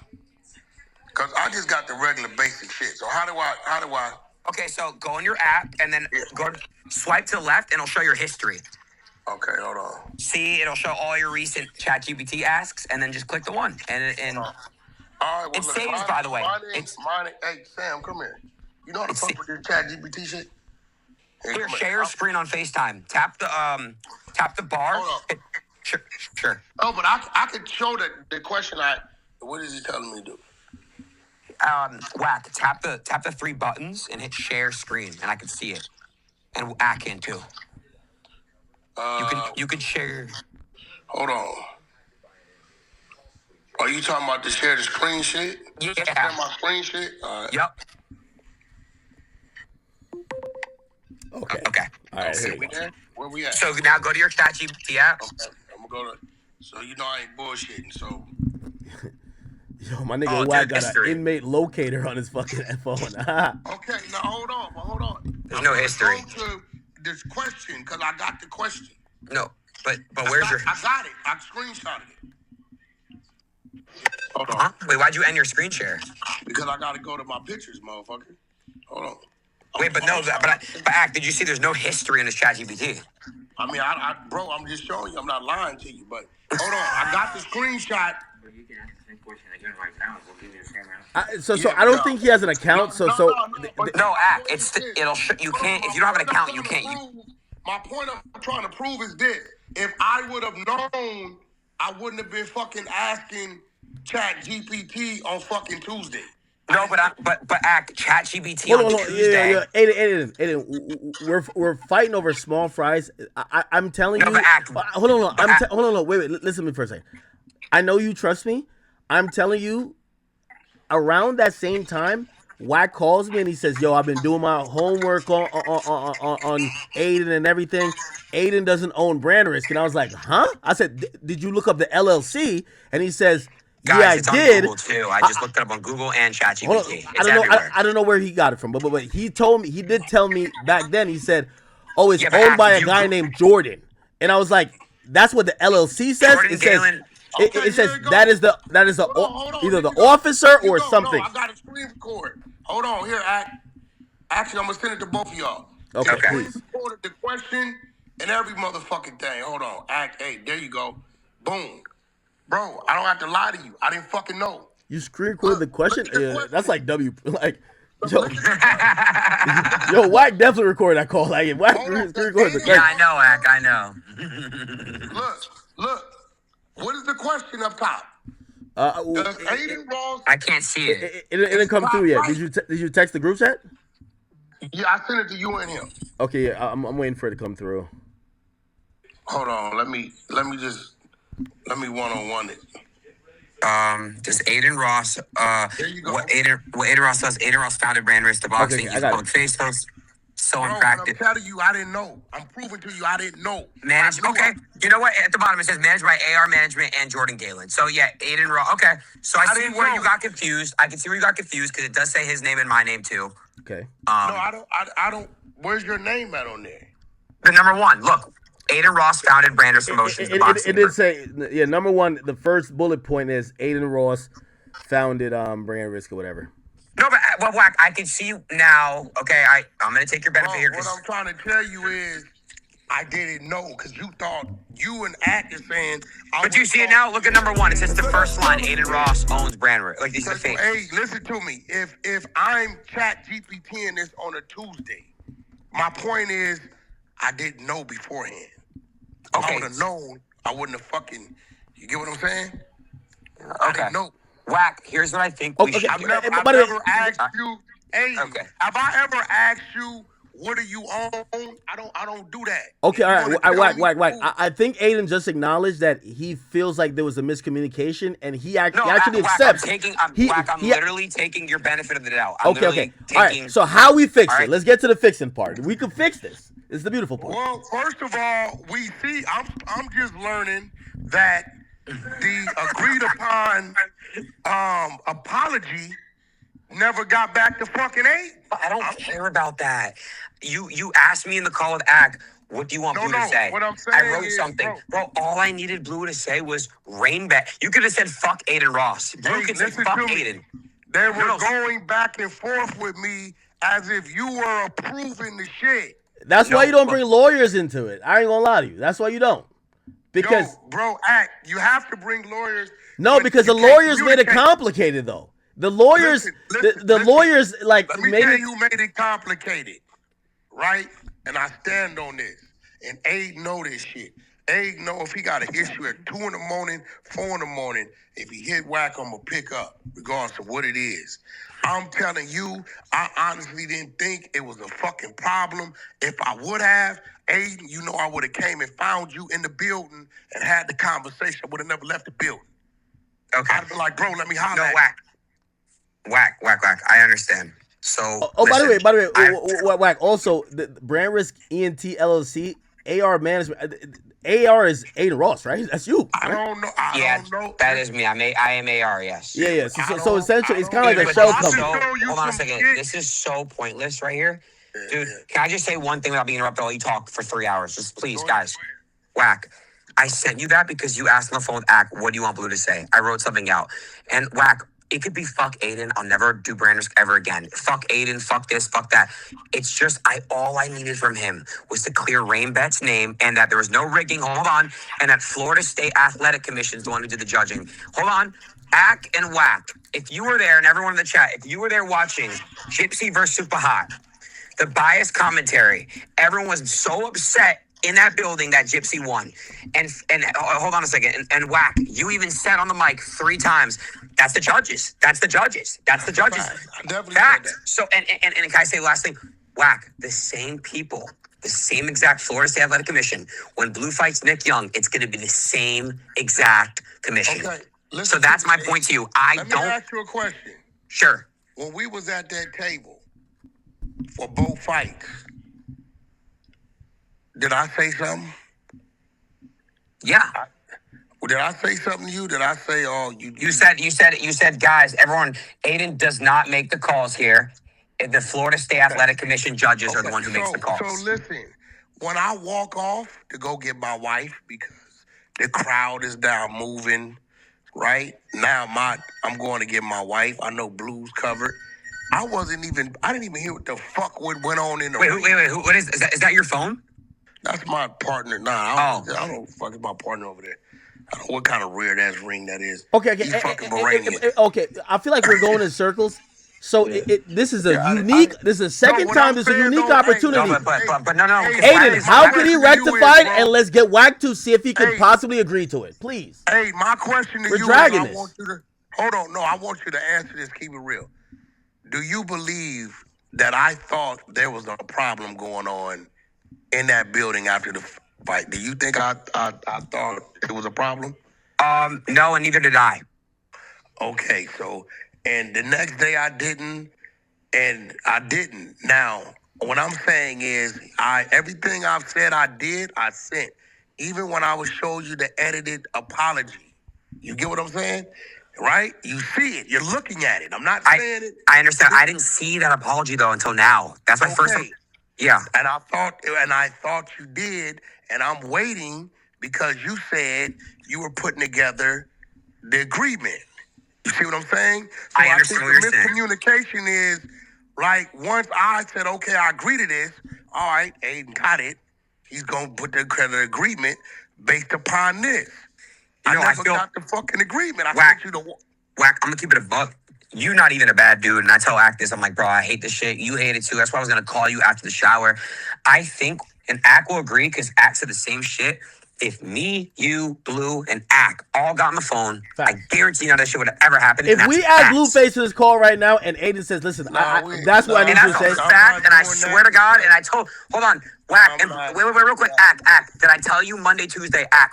because I just got the regular basic shit. So how do I? Okay, so go on your app and then swipe to the left and it'll show your history. Okay, hold on. See, it'll show all your recent ChatGPT asks and then just click the one. And All right, well, it saves, by the way. Mine, hey, Sam, come here. You know how to fuck with this ChatGPT shit? Here, share your screen on FaceTime. Tap the bar. Hold on. Sure. Oh, but I could show the question what is he telling me to do? Wack, tap the three buttons and hit share screen, and I can see it. And I can too. You can share. Hold on. Are you talking about the share the screen shit? Yeah. Share my screen shit? All right. Yep. Okay. All right. Here we go. Where we at? So now go to your ChatGPT app. Okay. I'm gonna go to. So you know I ain't bullshitting. So. Yo, my nigga Wack got an inmate locator on his fucking phone. Okay, now hold on. There's no history. Go to this question because I got the question. No, but where's your? I got it. I screenshotted it. Hold on. Huh? Wait, why'd you end your screen share? Because I gotta go to my pictures, motherfucker. Hold on. Wait, but Act, did you see there's no history in this ChatGPT? I mean, bro, I'm just showing you. I'm not lying to you, but hold on. I got the screenshot. So I don't think he has an account. No, Act. It'll you can't if you don't have an account, you can't. My point I'm trying to prove is this: if I would have known, I wouldn't have been fucking asking ChatGPT on fucking Tuesday. No, but Act ChatGPT on Tuesday. Yeah. Aiden, we're fighting over small fries. I'm telling you. But Act. Hold on. Wait. Listen to me for a second. I know you trust me. I'm telling you. Around that same time, Wack calls me and he says, "Yo, I've been doing my homework on Aiden and everything. Aiden doesn't own brand risk." And I was like, "Huh?" I said, "Did you look up the LLC?" And he says, Guys, "Yeah, it's I did." On Google too. I just looked it up on Google and ChatGPT. I don't know where he got it from, but he told me, he did tell me back then. He said, "Oh, it's owned by a guy named Jordan," and I was like, "That's what the LLC says." Jordan Galen. It says that is the either the officer or something. No, I got a screen record. Hold on, here, Actually, I'm gonna send it to both of y'all. Okay, please. Recorded the question and every motherfucking thing. Hold on, hey, there you go. Boom, bro. I don't have to lie to you. I didn't fucking know. You screen recorded the question? Yeah, that's like yo, Wack definitely recorded that call. Like, Wack screen recorded the question. Yeah, I know, Ack. I know. Look. What is the question up top? Adin Ross. I can't see it. It didn't come through yet. Did you text the group chat? Yeah, I sent it to you and him. Okay, yeah, I'm waiting for it to come through. Hold on, let me one-on-one it. Does Adin Ross? There you go. What Adin Ross does? Adin Ross founded Brand Risk to Boxing. He's a public face host. So in practice, I'm telling you, I didn't know. I'm proving to you, I didn't know. Okay. You know what? At the bottom it says managed by AR Management and Jordan Galen. So yeah, Adin Ross. Okay. So I see where you got confused. I can see where you got confused because it does say his name and my name too. Okay. No, I don't. Where's your name at on there? The number one. Look, Adin Ross founded Brand Risk Promotions. It did say number one. The first bullet point is Adin Ross founded Brand Risk or whatever. No, but Wack, I can see you now. Okay, I'm gonna take your benefit here. What I'm trying to tell you is, I didn't know because you thought you and Act is saying. But you see it now. Look at number one. It says the first line. Adin Ross owns Brand Risk. Like these are fake. Hey, listen to me. If I'm ChatGPTing this on a Tuesday, my point is, I didn't know beforehand. Okay. I would have known. I wouldn't have fucking. You get what I'm saying? Okay. I didn't know. Wack, here's what I think we should I've do. never asked you. Hey, okay. Have I ever asked you what do you own? I don't do that. Okay, all right, Wack. I think Adin just acknowledged that he feels like there was a miscommunication, and he actually accepts. I'm literally taking your benefit of the doubt. Okay. All right. So how we fix it? Let's get to the fixing part. We can fix this. It's the beautiful part. Well, first of all, we see. I'm just learning that the agreed upon apology never got back to fucking 8. But I don't care about that. You asked me in the call with Ak, what do you want Blue to say? What I'm saying I wrote is, something. Bro, all I needed Blue to say was rain bet. You could have said fuck Adin Ross. Blue could say fuck Adin. They were going back and forth with me as if you were approving the shit. That's why you don't bring lawyers into it. I ain't gonna lie to you. That's why you don't. Because bro, Ak, you have to bring lawyers. No, because the lawyers made it complicated though. The lawyers, the lawyers like let me made tell it. you who made it complicated, right? And I stand on this. And Aid know this shit. Aid know if he got an issue at 2 in the morning, 4 in the morning, if he hit Wack, I'm gonna pick up, regardless of what it is. I'm telling you, I honestly didn't think it was a fucking problem. If I would have, Aid, you know I would have came and found you in the building and had the conversation. I would have never left the building. Okay. I'd have been like, bro, let me holler No, at Wack. I understand. So, By the way, I- Wack. Also, the Brand Risk ENT LLC, AR Management. AR is Adin Ross, right? That's you. I Right? don't know. I don't know. that is me. I am AR, yes. Yeah. So essentially, it's kind of I like a don't- shell I can company. show you Hold on a some second. shit. This is so pointless right here. Dude, can I just say one thing without being interrupted while you talk for 3 hours? Just please, guys. Wack, I sent you that because you asked on the phone with Ak, what do you want Blue to say? I wrote something out. And Wack, it could be fuck Adin. I'll never do brand risk ever again. Fuck Adin, fuck this, fuck that. It's just all I needed from him was to clear Rain Bet's name and that there was no rigging, hold on, and that Florida State Athletic Commission is the one who did the judging. Hold on. Ak and Wack, if you were there and everyone in the chat, if you were there watching Gypsy versus Super Hot, the biased commentary, everyone was so upset in that building that Gypsy won. And hold on a second. And Wack, you even said on the mic 3 times, that's the judges. That's the judges. That's the judges. I definitely Fact. said that. So, and can I say last thing? Wack, the same people, the same exact Florida State Athletic Commission, when Blue fights Nick Young, it's going to be the same exact commission. Okay. Listen So that's to my me. point to you. Let me ask you a question. Sure. When we was at that table for both fights, did I say something? Yeah. Did I say something to you? Did I say, oh, you You said, guys, everyone, Adin does not make the calls here. The Florida State Athletic Commission judges are the one who makes the calls. So listen, when I walk off to go get my wife because the crowd is down moving, right? Now I'm going to get my wife. I know Blue's covered. I didn't even hear what the fuck went on in the ring. Wait, what is that your phone? That's my partner. Nah, I don't fucking my partner over there. I don't know what kind of weird ass ring that is. Okay. He's fucking Iranian. Okay. I feel like we're going in circles. So this is a unique. This is the second time. This is a unique opportunity. But no. Aiden, how can he rectify it? And let's get Wack to see if he could possibly agree to it, please. Hey, my question to We're you dragging is, this. I want you to hold on. No, I want you to answer this. Keep it real. Do you believe that I thought there was a problem going on in that building after the fight? Do you think I thought it was a problem? No, and neither did I. Okay, so and the next day I didn't. Now, what I'm saying is everything I've said I did, I sent. Even when I was showing you the edited apology. You get what I'm saying? Right? You see it. You're looking at it. I'm not saying it. I understand. I didn't see that apology though until now. That's my first. Yeah. And I thought you did, and I'm waiting because you said you were putting together the agreement. You see what I'm saying? So I understand what you're the saying. miscommunication is like once I said, okay, I agree to this. All right, Aiden got it. He's gonna put the agreement based upon this. I never got the fucking agreement. I sent you the Wack, I'm gonna keep it a buck. You're not even a bad dude, and I tell Ak this. I'm like, bro, I hate this shit. You hate it too. That's why I was gonna call you after the shower. I think, and Ak will agree because Ak said the same shit. If me, you, Blue, and Ak all got on the phone, I guarantee none of that shit would have ever happened. If we add Blueface to this call right now, and Aiden says, "Listen, that's what I need and you to that's say." a fact, and I swear to God, and I told, hold on, Wack, and wait, real quick, Ak, did I tell you Monday, Tuesday, Ak,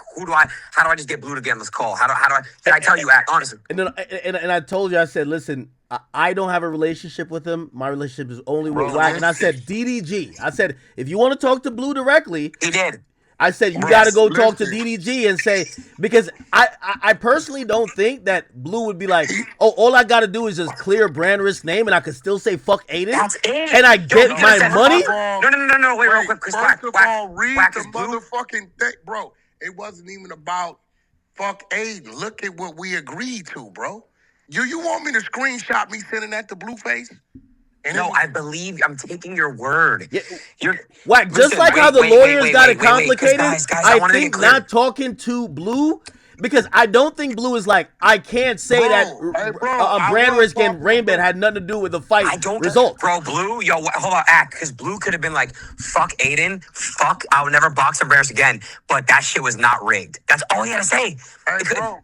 how do I just get Blue to get on this call? Did I tell you, Ak, honestly? And I told you, I said, listen, I don't have a relationship with him. My relationship is only with Wack. And I said, DDG. I said, if you want to talk to Blue directly, He did. I said you Bro, got to go talk to listen. DDG and say, because I personally don't think that Blue would be like, oh, all I got to do is just clear brand risk name and I could still say fuck Adin That's it. and I Yo, he get could've my said, money. No. Wait, real quick. Chris, First of all, read Wack the is Blue. motherfucking thing, bro. It wasn't even about fuck Adin. Look at what we agreed to, bro. You want me to screenshot me sending that to Blueface? And No, I believe I'm taking your word. Yeah, You're Wack, just listen, like how the wait, lawyers wait, got wait, it wait, 'cause complicated, guys, I wanna make it think clear. not talking to Blue, because I don't think Blue is like, I can't say Bro, that hey, bro, I brand was risk and talking to Rainbed Blue. had nothing to do with the fight I don't result. Bro, Blue, yo, hold on, Act, because Blue could have been like, fuck Adin, fuck, I would never box and bears again, but that shit was not rigged. That's all he had to say. Hey, bro,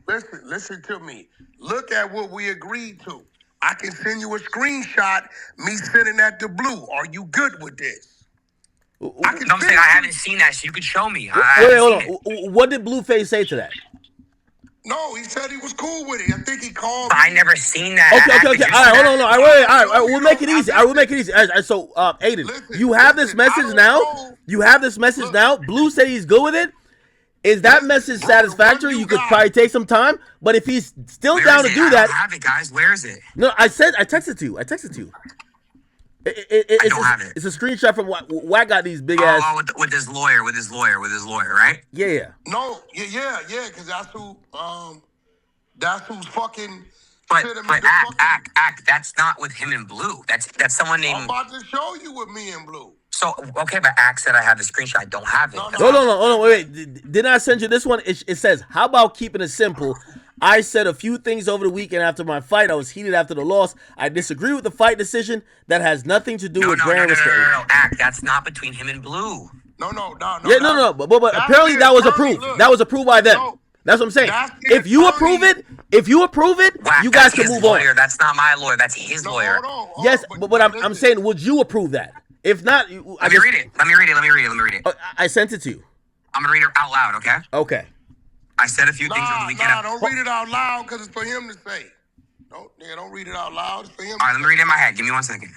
listen to me. Look at what we agreed to. I can send you a screenshot, me sending that to Blue. Are you good with this? I can No, I'm send saying it I to haven't you. seen that, so you could show me. I Wait, haven't hold seen it. on. What did Blueface say to that? No, he said he was cool with it. I think he called But me. I never seen that. Okay. Act, All did you right, see hold that? on. All right, we'll make it easy. All right, we'll make it easy. All right, so, Adin, Listen, you have this listen, I message don't now. know. You have this message Look. now. Blue said he's good with it. Is that Listen, message bro, the one satisfactory? you You could got- probably take some time, but if he's still Where down is to it? do I that, don't have it, guys. Where is it? no, I texted to you. I texted to you. I don't have it. It's a screenshot from Wack got these big ass. Oh, with his lawyer, right? Yeah. No, yeah, because that's who's fucking But sending me but the fucking. act. That's not with him in Blue. That's someone I'm named. about to show you with me in Blue. So okay, but Act said I have the screenshot. I don't have it. No, Hold on. Wait. Didn't I send you this one? It says, how about keeping it simple? I said a few things over the weekend after my fight. I was heated after the loss. I disagree with the fight decision. That has nothing to do No, with no, brand risk. Act. That's not between him and Blue. No. Yeah, no. But apparently that was approved. That was approved by them. No, That's what I'm saying. that's If you attorney. approve it, Wack, you guys that's can his move lawyer. on. That's not my lawyer. That's his No, lawyer. hold on, Yes, but I'm listen. saying, would you approve that? If not, Let me read it. Let me read it. I sent it to you. I'm gonna read it out loud. Okay. Okay. I said a few things over the weekend. Don't read it out loud because it's for him to say. Don't read it out loud. It's for him. All right, let me read it in my head. Give me 1 second.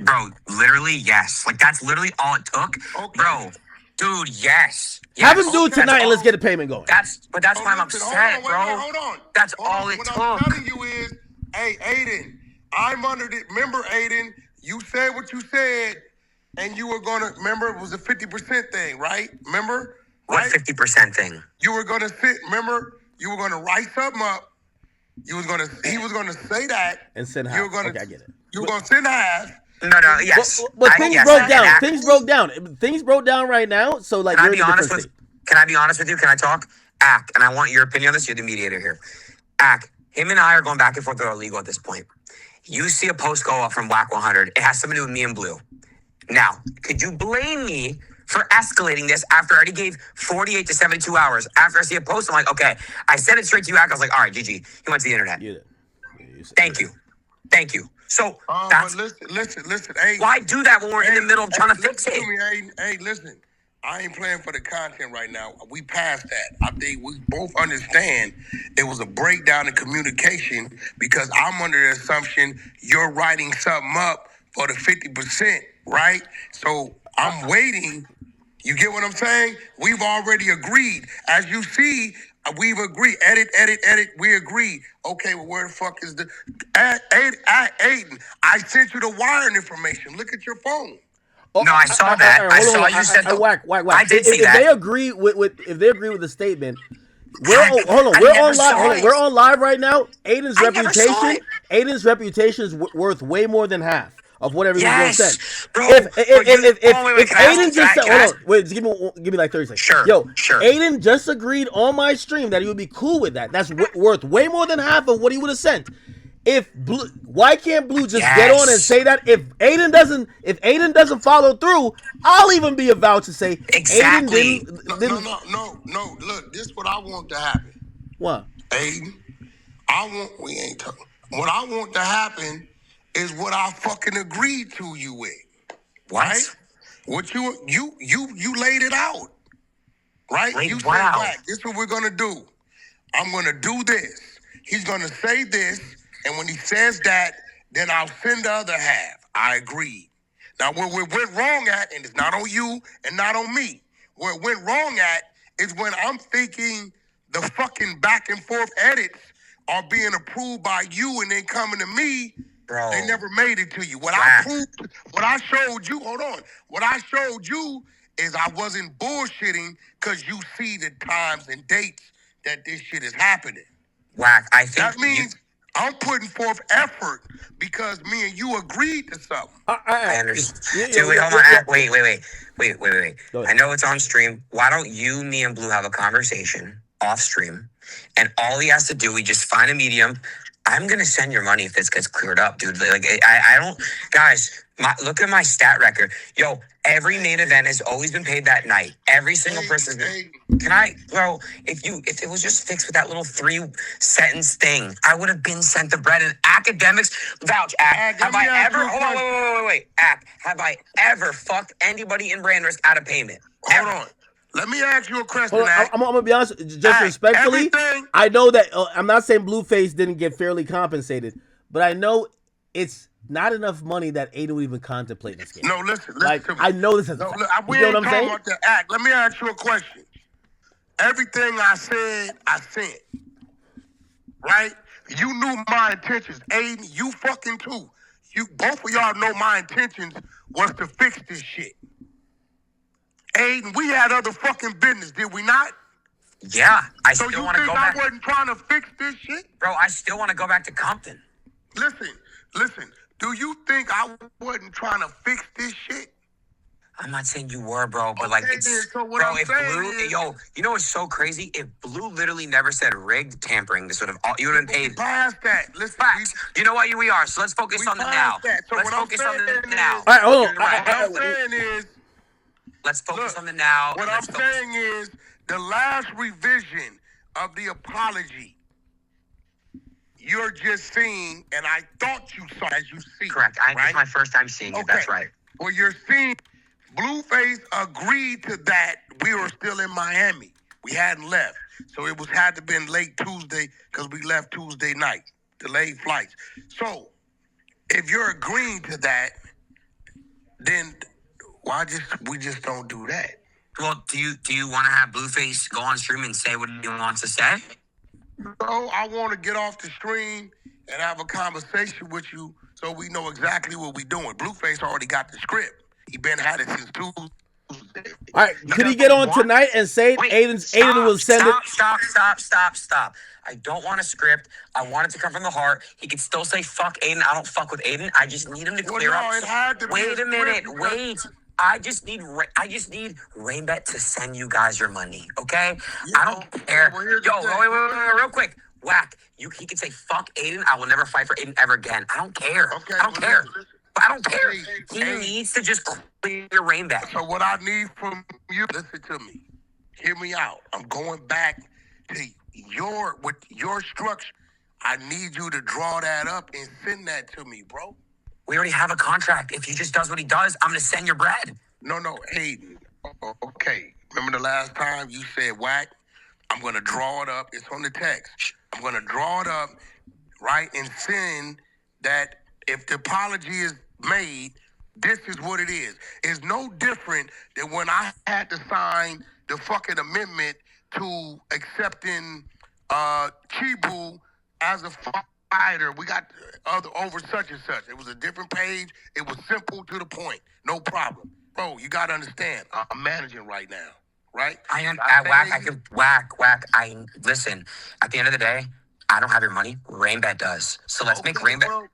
Bro, literally, yes. Like, that's literally all it took. Okay. Bro, dude, yes. Have Yes. him do it Okay. tonight and let's get the payment going. That's why I'm Listen, upset, bro. Hold on. That's Hold all on. it What took. I'm telling you is, hey, Adin, I'm under the. Remember, Adin, you said what you said, and you were gonna. Remember, it was a 50% thing, right? Remember? What Right? 50% thing? You were gonna sit. Remember, you were gonna write something up. He was gonna say that And send half. You were gonna. Okay, I get it. You were gonna send half. No, yes. But things yes, broke and down. Act- Things broke down. Things broke down right now. So like, Can I you're be in a honest different with? state. Can I be honest with you? Can I talk? Act, and I want your opinion on this. You're the mediator here. Act, him and I are going back and forth with our legal at this point. You see a post go up from Wack100. It has something to do with me and Blue. Now, could you blame me for escalating this after I already gave 48 to 72 hours? After I see a post, I'm like, okay. I sent it straight to you, Act. I was like, all right, GG. He went to the internet. You Thank you. So But that's listen. Hey, why do that when we're in the middle of trying to fix listen it? to me, hey, listen. I ain't playing for the content right now. We passed that. I think we both understand it was a breakdown in communication because I'm under the assumption you're writing something up for the 50%, right? So I'm waiting. You get what I'm saying? We've already agreed. As you see, we've agreed. Edit. We agreed. Okay, well, where the fuck is the Aiden? I sent you the wiring information. Look at your phone. No, I saw that. I saw you said the- Wack. I did see if that. they agree with if they agree with the statement, we're I never saw it. We're on live right now. Aiden's I never saw it. Aiden's reputation is worth way more than half of what everyone Yes, said. bro. If Wait, can I Aiden ask- just can said, I hold ask- on, wait, just give me like 30 seconds. Sure, Yo, sure. Aiden just agreed on my stream that he would be cool with that. That's worth way more than half of what he would have sent. Why can't Blue just get on and say that? If Aiden doesn't follow through, I'll even be about to say Exactly. Aiden didn't. No. Look, this is what I want to happen. What? Aiden, we ain't talking. What I want to happen is what I fucking agreed to you with. What? Right? What you laid it out. Right? Laid You what said, out? Wack, this is what we're gonna do. I'm gonna do this. He's gonna say this, and when he says that, then I'll send the other half. I agree. Now, where we went wrong at, and it's not on you and not on me, where it went wrong at is when I'm thinking the fucking back and forth edits are being approved by you and then coming to me. Bro. They never made it to you. What I showed you, hold on. What I showed you is I wasn't bullshitting because you see the times and dates that this shit is happening. Wack, I think that means I'm putting forth effort because me and you agreed to something. I understand. Dude, wait, hold on. Wait. I know it's on stream. Why don't you, me, and Blue have a conversation off stream? And all he has to do, we just find a medium. I'm gonna send your money if this gets cleared up, dude. Like, I don't, guys. Look at my stat record. Yo, every main event has always been paid that night. Every single person. Can I, bro? If it was just fixed with that little 3-sentence thing, I would have been sent the bread. And Akademiks vouch. Ak, have I ever? Hold on, wait. Ak, have I ever fucked anybody in brand risk out of payment? Hold on. Let me ask you a question. I'm gonna be honest, just respectfully. I know that I'm not saying Blueface didn't get fairly compensated, but I know it's not enough money that Adin would even contemplate this game. No, listen like, to me. I know this is. No, you know what I'm saying? About the act. Let me ask you a question. Everything I said, I sent. Right? You knew my intentions. Adin, you fucking too. Both of y'all know my intentions was to fix this shit. Adin, we had other fucking business, did we not? Yeah, I still want to go back. So you think I wasn't trying to fix this shit? Bro, I still want to go back to Compton. Listen. Do you think I wasn't trying to fix this shit? I'm not saying you were, bro, but like it's so bro. If Blue, you know what's so crazy? If Blue literally never said rigged tampering, this would have you would have been paid. Past that, listen. Facts. You know what? We are. So let's focus on the now. So let's focus on the now. All right, hold on. What I'm saying is, let's focus on the now. What I'm saying is, the last revision of the apology, you're just seeing, and I thought you saw as you see. Correct. This is my first time seeing it. That's right. Well, you're seeing. Blueface agreed to that. We were still in Miami. We hadn't left. So it had to been late Tuesday because we left Tuesday night. Delayed flights. So if you're agreeing to that, then we just don't do that? Well, do you want to have Blueface go on stream and say what he wants to say? No, I want to get off the stream and have a conversation with you so we know exactly what we're doing. Blueface already got the script. He been had it since Tuesday. All right, could he get on tonight and say Adin will send it? Stop. I don't want a script. I want it to come from the heart. He could still say fuck Adin. I don't fuck with Adin. I just need him to clear up. Wait a minute. Wait. I just need Rainbet to send you guys your money, okay? I don't care. Wait, real quick. Wack, he could say fuck Adin. I will never fight for Adin ever again. I don't care. Okay, I don't care. But I don't care. He needs to just clear Rainbet. So what I need from you, listen to me. Hear me out. I'm going back to with your structure. I need you to draw that up and send that to me, bro. We already have a contract. If he just does what he does, I'm going to send your bread. No, Adin. Okay. Remember the last time you said, Wack, I'm going to draw it up. It's on the text. I'm going to draw it up, right, and send that if the apology is made, this is what it is. It's no different than when I had to sign the fucking amendment to accepting Chibu as a fighter. We got over such and such. It was a different page. It was simple to the point. No problem. Bro, you got to understand. I'm managing right now, right? Wack. Listen, at the end of the day, I don't have your money. Rainbet does. So let's make Rainbet. Well,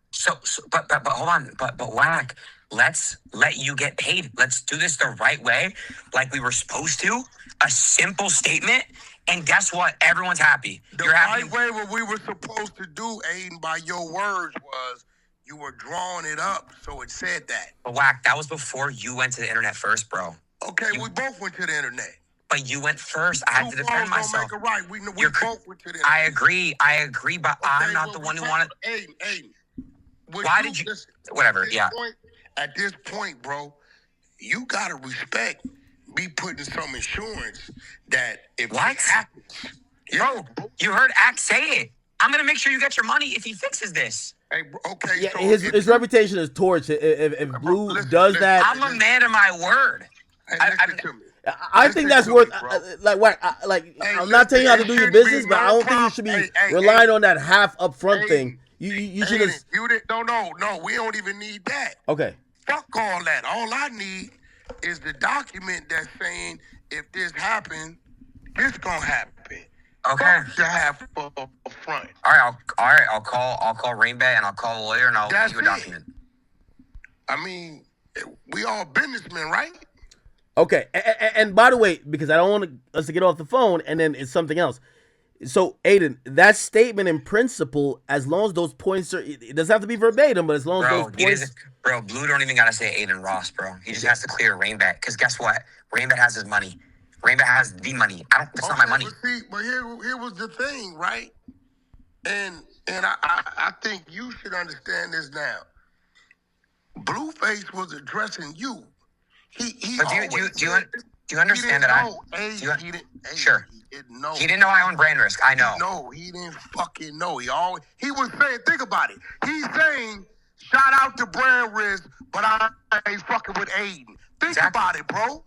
but hold on. But Wack, let's let you get paid. Let's do this the right way, like we were supposed to. A simple statement, and guess what? Everyone's happy. You're happy. The right way what we were supposed to do, Adin, by your words was you were drawing it up, so it said that. But Wack, that was before you went to the internet first, bro. Okay, we both went to the internet. But you went first. I had to defend myself. Don't make it right. We both went to the internet. I agree, but okay, I'm not the one who wanted. Adin. Why did you? Listen, whatever. At this point, bro, you gotta respect me putting some insurance that if what it happens. Bro, you heard Ak say it. I'm gonna make sure you get your money if he fixes this. Hey, okay, Yeah, so his reputation is torched. If Blue listen, does listen, that, I'm a man of my word. hey, listen to me. I think that's Listen to worth. me, bro. I'm not telling you how to it do your shouldn't business, be but I no don't think you should be problem. Hey, relying on that half upfront thing. Aiden, You should Aiden, have. you didn't. No. We don't even need that. Okay. Fuck all that. All I need is the document that's saying if this happened, this gonna happen. Okay. Fuck the half up front. All right. I'll call Rainbat and I'll call a lawyer and I'll That's give you a it. document. I mean, we all businessmen, right? Okay. And by the way, because I don't want us to get off the phone and then it's something else. So, Aiden, that statement in principle, as long as those points are, it doesn't have to be verbatim, but as long as those points. Blue don't even gotta say Adin Ross, bro. He just has to clear Rainbat. Because guess what? Rainbat has his money. Rainbat has the money. That's not my money. But here was the thing, right? And I think you should understand this now. Blueface was addressing you. But do you understand that sure. He didn't know. He didn't know I own brand risk. I know. No, he didn't fucking know. He was saying, think about it. He's saying, shout out to brand risk, but I ain't fucking with Aiden. Think about it, bro.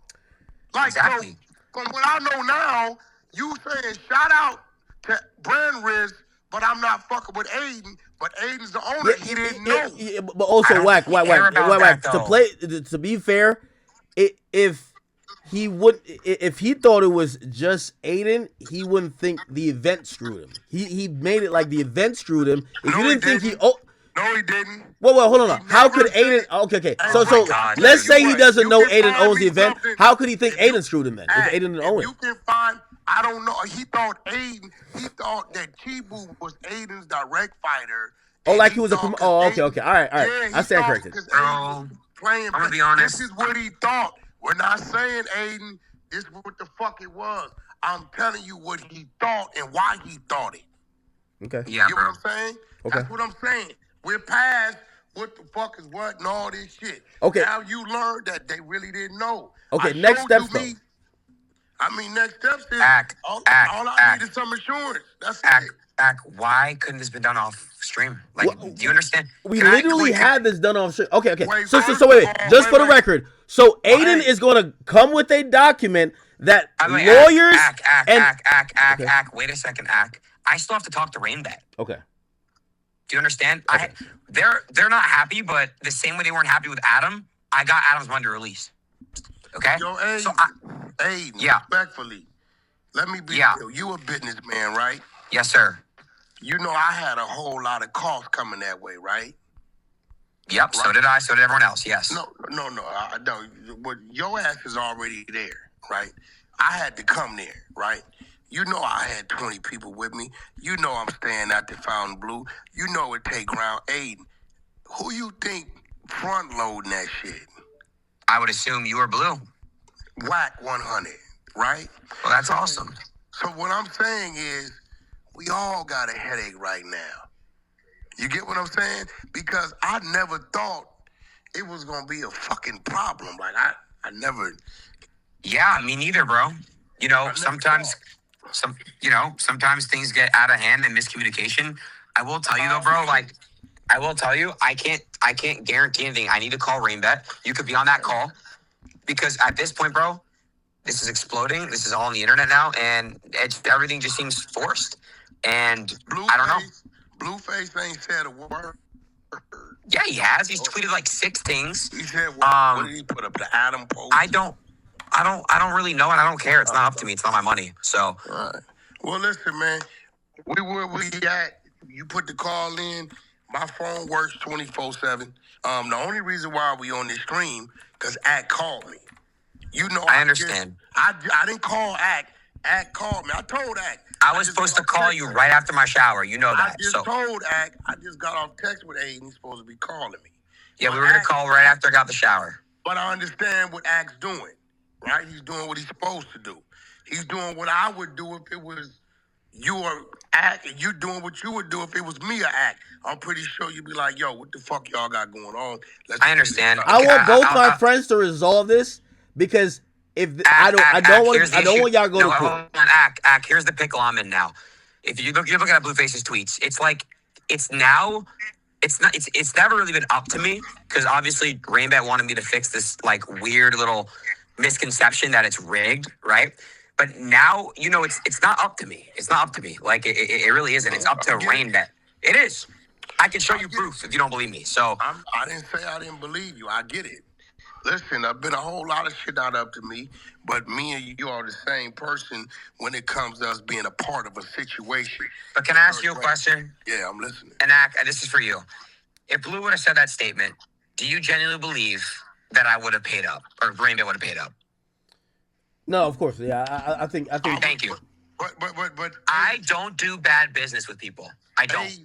Like, exactly. So, from what I know now, you saying shout out to brand risk, but I'm not fucking with Aiden. But Aiden's the owner. He didn't know. Yeah, but also, Wack. To be fair, if he thought it was just Aiden, he wouldn't think the event screwed him. He made it like the event screwed him. If you didn't think no, he didn't. Well, hold on. How could Aiden? Okay. So let's say he doesn't know Aiden owns the event. How could he think Aiden screwed him then? If Aiden didn't own it. You can find. I don't know. He thought that Chibu was Aiden's direct fighter. Oh, like he was a okay. All right. Yeah, I stand corrected. Bro, I'm gonna be honest. This is what he thought. We're not saying Aiden. This is what the fuck it was. I'm telling you what he thought and why he thought it. Okay. Yeah, you bro. know what I'm saying? Okay. That's what I'm saying. We're past what the fuck is what and all this shit. Okay. Now you learned that they really didn't know. Okay. Next steps though. Next steps is all I need is some assurance. That's it. Why couldn't this been done off stream? Like, do you understand? We literally had this done off stream. Okay. So wait. Just for the record. So Aiden is going to come with a document that lawyers Wait a second, I still have to talk to Rainbat. Okay. Do you understand? Okay. They're not happy, but the same way they weren't happy with Adam, I got Adam's money to release. Okay? Yo, Aiden, so respectfully, let me be real. You a businessman, right? Yes, sir. You know I had a whole lot of costs coming that way, right? Yep, right? So did I, so did everyone else, yes. No, I don't. But your ass is already there, right? I had to come there, right? You know I had 20 people with me. You know I'm staying at the Fountain Blue. You know it take ground. Aiden, who you think front loading that shit? I would assume you were Blue. Wack100, right? Well, that's awesome. So what I'm saying is, we all got a headache right now. You get what I'm saying? Because I never thought it was gonna be a fucking problem. Like I never. Yeah, me neither, bro. You know, sometimes things get out of hand and miscommunication. I will tell you though, bro. Like, I will tell you, I can't guarantee anything. I need to call Rainbat. You could be on that call because at this point, bro, this is exploding. This is all on the internet now, and everything just seems forced. And I don't know. Blueface ain't said a word. Yeah, he has. He's tweeted like 6 things. He said, what did he put up? The Adam post? I don't really know, and I don't care. It's not up to me. It's not my money. So. All right. Well, listen, man. We at. You put the call in. My phone works 24/7. The only reason why we on this stream because Ak called me. You know, I understand. I didn't call Ak. Ak called me. I told Ak. I was supposed to call you right after my shower. You know that. I told Ak. I just got off text with Aiden. He's supposed to be calling me. Yeah, we were going to call right after I got the shower. But I understand what Ak's doing, right? He's doing what he's supposed to do. He's doing what I would do if it was you or Ak, and you doing what you would do if it was me or Ak. I'm pretty sure you'd be like, yo, what the fuck y'all got going on? I understand. I want both my friends to resolve this because if I don't want y'all to go to court. Hold on, Ak, here's the pickle I'm in now. If you're looking at Blueface's tweets, it's like it's now It's never really been up to me because obviously Rainbat wanted me to fix this like weird little misconception that it's rigged, right? But now it's not up to me. It's not up to me. Like it really isn't. It's up to Rainbat. It is. I can show you proof if you don't believe me. So I didn't say I didn't believe you. I get it. Listen, I've been a whole lot of shit not up to me, but me and you are the same person when it comes to us being a part of a situation. But can I ask you a question? Yeah, I'm listening. And Ak, this is for you. If Blue would have said that statement, do you genuinely believe that I would have paid up, or Rainbat would have paid up? No, of course. Yeah, I think. Thank you. But I don't do bad business with people. I don't.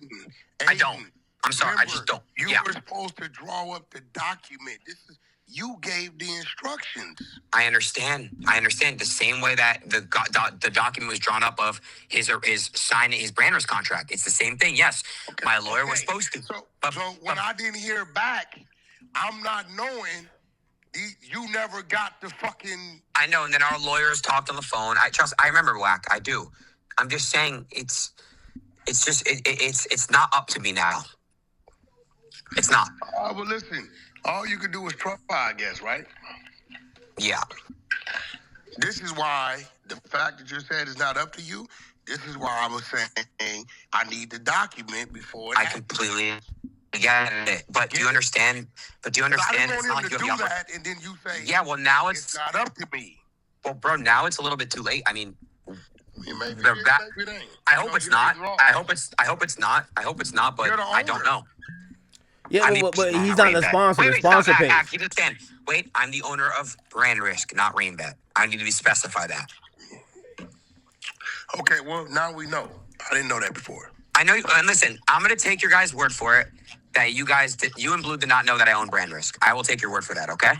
I don't. I'm sorry. Remember, I just don't. You were supposed to draw up the document. You gave the instructions. I understand. The same way that the document was drawn up of his signing his brand risk contract. It's the same thing. Yes, my lawyer was supposed to. So when I didn't hear back, I'm not knowing. You never got the fucking. I know, and then our lawyers talked on the phone. I remember Wack. I do. I'm just saying it's not up to me now. It's not. But listen, all you can do is try, I guess, right? Yeah. This is why the fact that you said it's not up to you. This is why I was saying I need the document before. I completely get it. But do you understand? I don't It's not want like him to you do have that, and then you say, yeah. Well, now it's not up to me. Well, bro, now it's a little bit too late. I mean, Maybe it ain't. I hope it's not. I hope it's not. But I don't know. Yeah, but he's not the sponsor. The sponsor pays. You understand? Wait, I'm the owner of Brand Risk, not Rainbat. I need to specify that. Okay, well, now we know. I didn't know that before. I know. And listen, I'm going to take your guys' word for it that you and Blue did not know that I own Brand Risk. I will take your word for that, okay?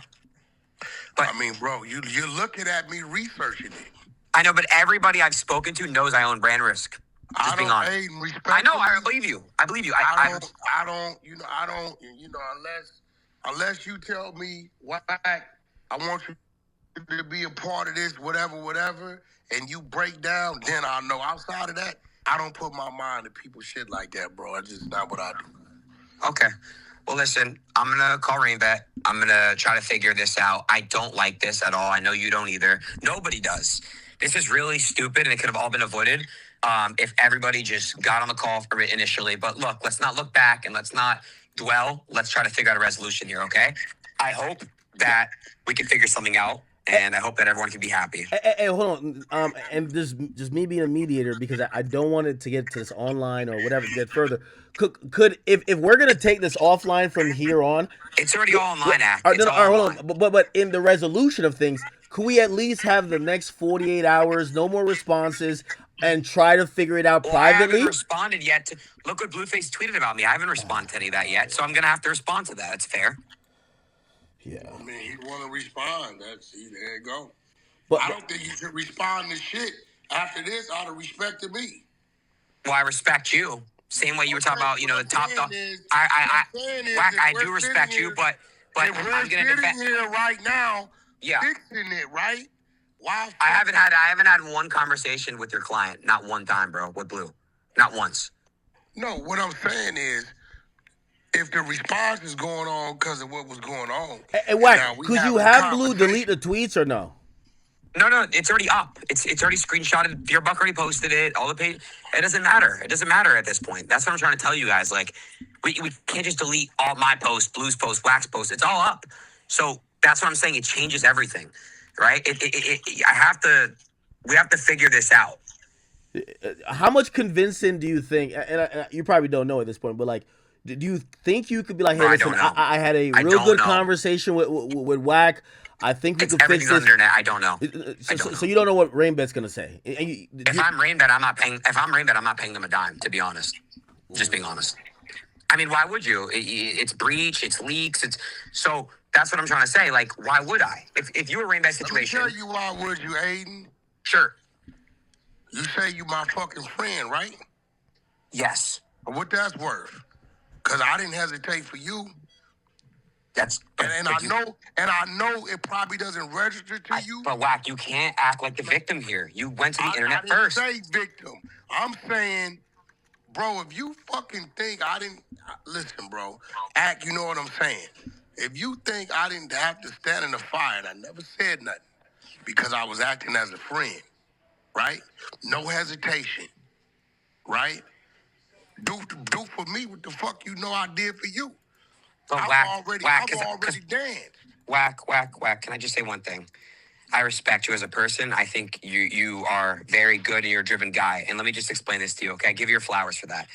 But I mean, bro, you're looking at me researching it. I know, but everybody I've spoken to knows I own Brand Risk. Just being honest. I know. I believe you. I don't. Unless you tell me what I want you to be a part of this, whatever, and you break down, then I'll know. Outside of that, I don't put my mind to people's shit like that, bro. That's just not what I do. Okay. Well, listen, I'm going to call Rainbat. I'm going to try to figure this out. I don't like this at all. I know you don't either. Nobody does. This is really stupid, and it could have all been avoided if everybody just got on the call for it initially. But look, let's not look back, and let's not dwell. Let's try to figure out a resolution here, okay? I hope that we can figure something out, and I hope that everyone can be happy. Hey, hold on. And this just me being a mediator, because I don't want it to get to this online or whatever, get further. Could if we're gonna take this offline from here on, it's already all online, Ak. Hold on. But in the resolution of things, could we at least have the next 48 hours, no more responses, and try to figure it out privately? I haven't responded yet. Look what Blueface tweeted about me. I haven't responded to any of that yet, so I'm gonna have to respond to that. It's fair. Yeah. I mean, he want to respond. There you go. But I don't think you should respond to shit after this out of respect to me. Well, I respect you. Same way you were talking about, the top dog. I do respect you, but I'm gonna defend here right now. Yeah. Fixing it, right? Wow. I haven't had one conversation with your client. Not one time, bro, with Blue. Not once. No, what I'm saying is, if the response is going on because of what was going on. Hey, Wack, could you have Blue delete the tweets or no? No, it's already up. It's already screenshotted. Beer Buck already posted it. All the page. It doesn't matter. It doesn't matter at this point. That's what I'm trying to tell you guys. Like, we can't just delete all my posts, Blue's posts, Wack's posts. It's all up. So that's what I'm saying. It changes everything, right? We have to figure this out. How much convincing do you think? And you probably don't know at this point, but like, do you think you could be like, hey, listen, I had a real good conversation with Wack. I think we could fix this. On the internet. I don't know. So you don't know what Rainbat's gonna say. If I'm Rainbat, I'm not paying them a dime. To be honest, just being honest. I mean, why would you? It's breach. It's leaks. So that's what I'm trying to say. Like, why would I? If you were Rainbat situation, let me tell you why would you, Adin? Sure. You say you my fucking friend, right? Yes. What that's worth? Because I didn't hesitate for you. And I know it probably doesn't register to you. But Wack, you can't act like the victim here. You went to the internet first. I didn't say victim. I'm saying Bro, if you fucking think I didn't listen, bro, Act, you know what I'm saying. If you think I didn't have to stand in the fire and I never said nothing because I was acting as a friend, right? No hesitation, right? Do for me what the fuck you know I did for you. But I've Wack, already danced. Wack. Can I just say one thing? I respect you as a person. I think you are very good and you're a driven guy. And let me just explain this to you, okay? I give you your flowers for that.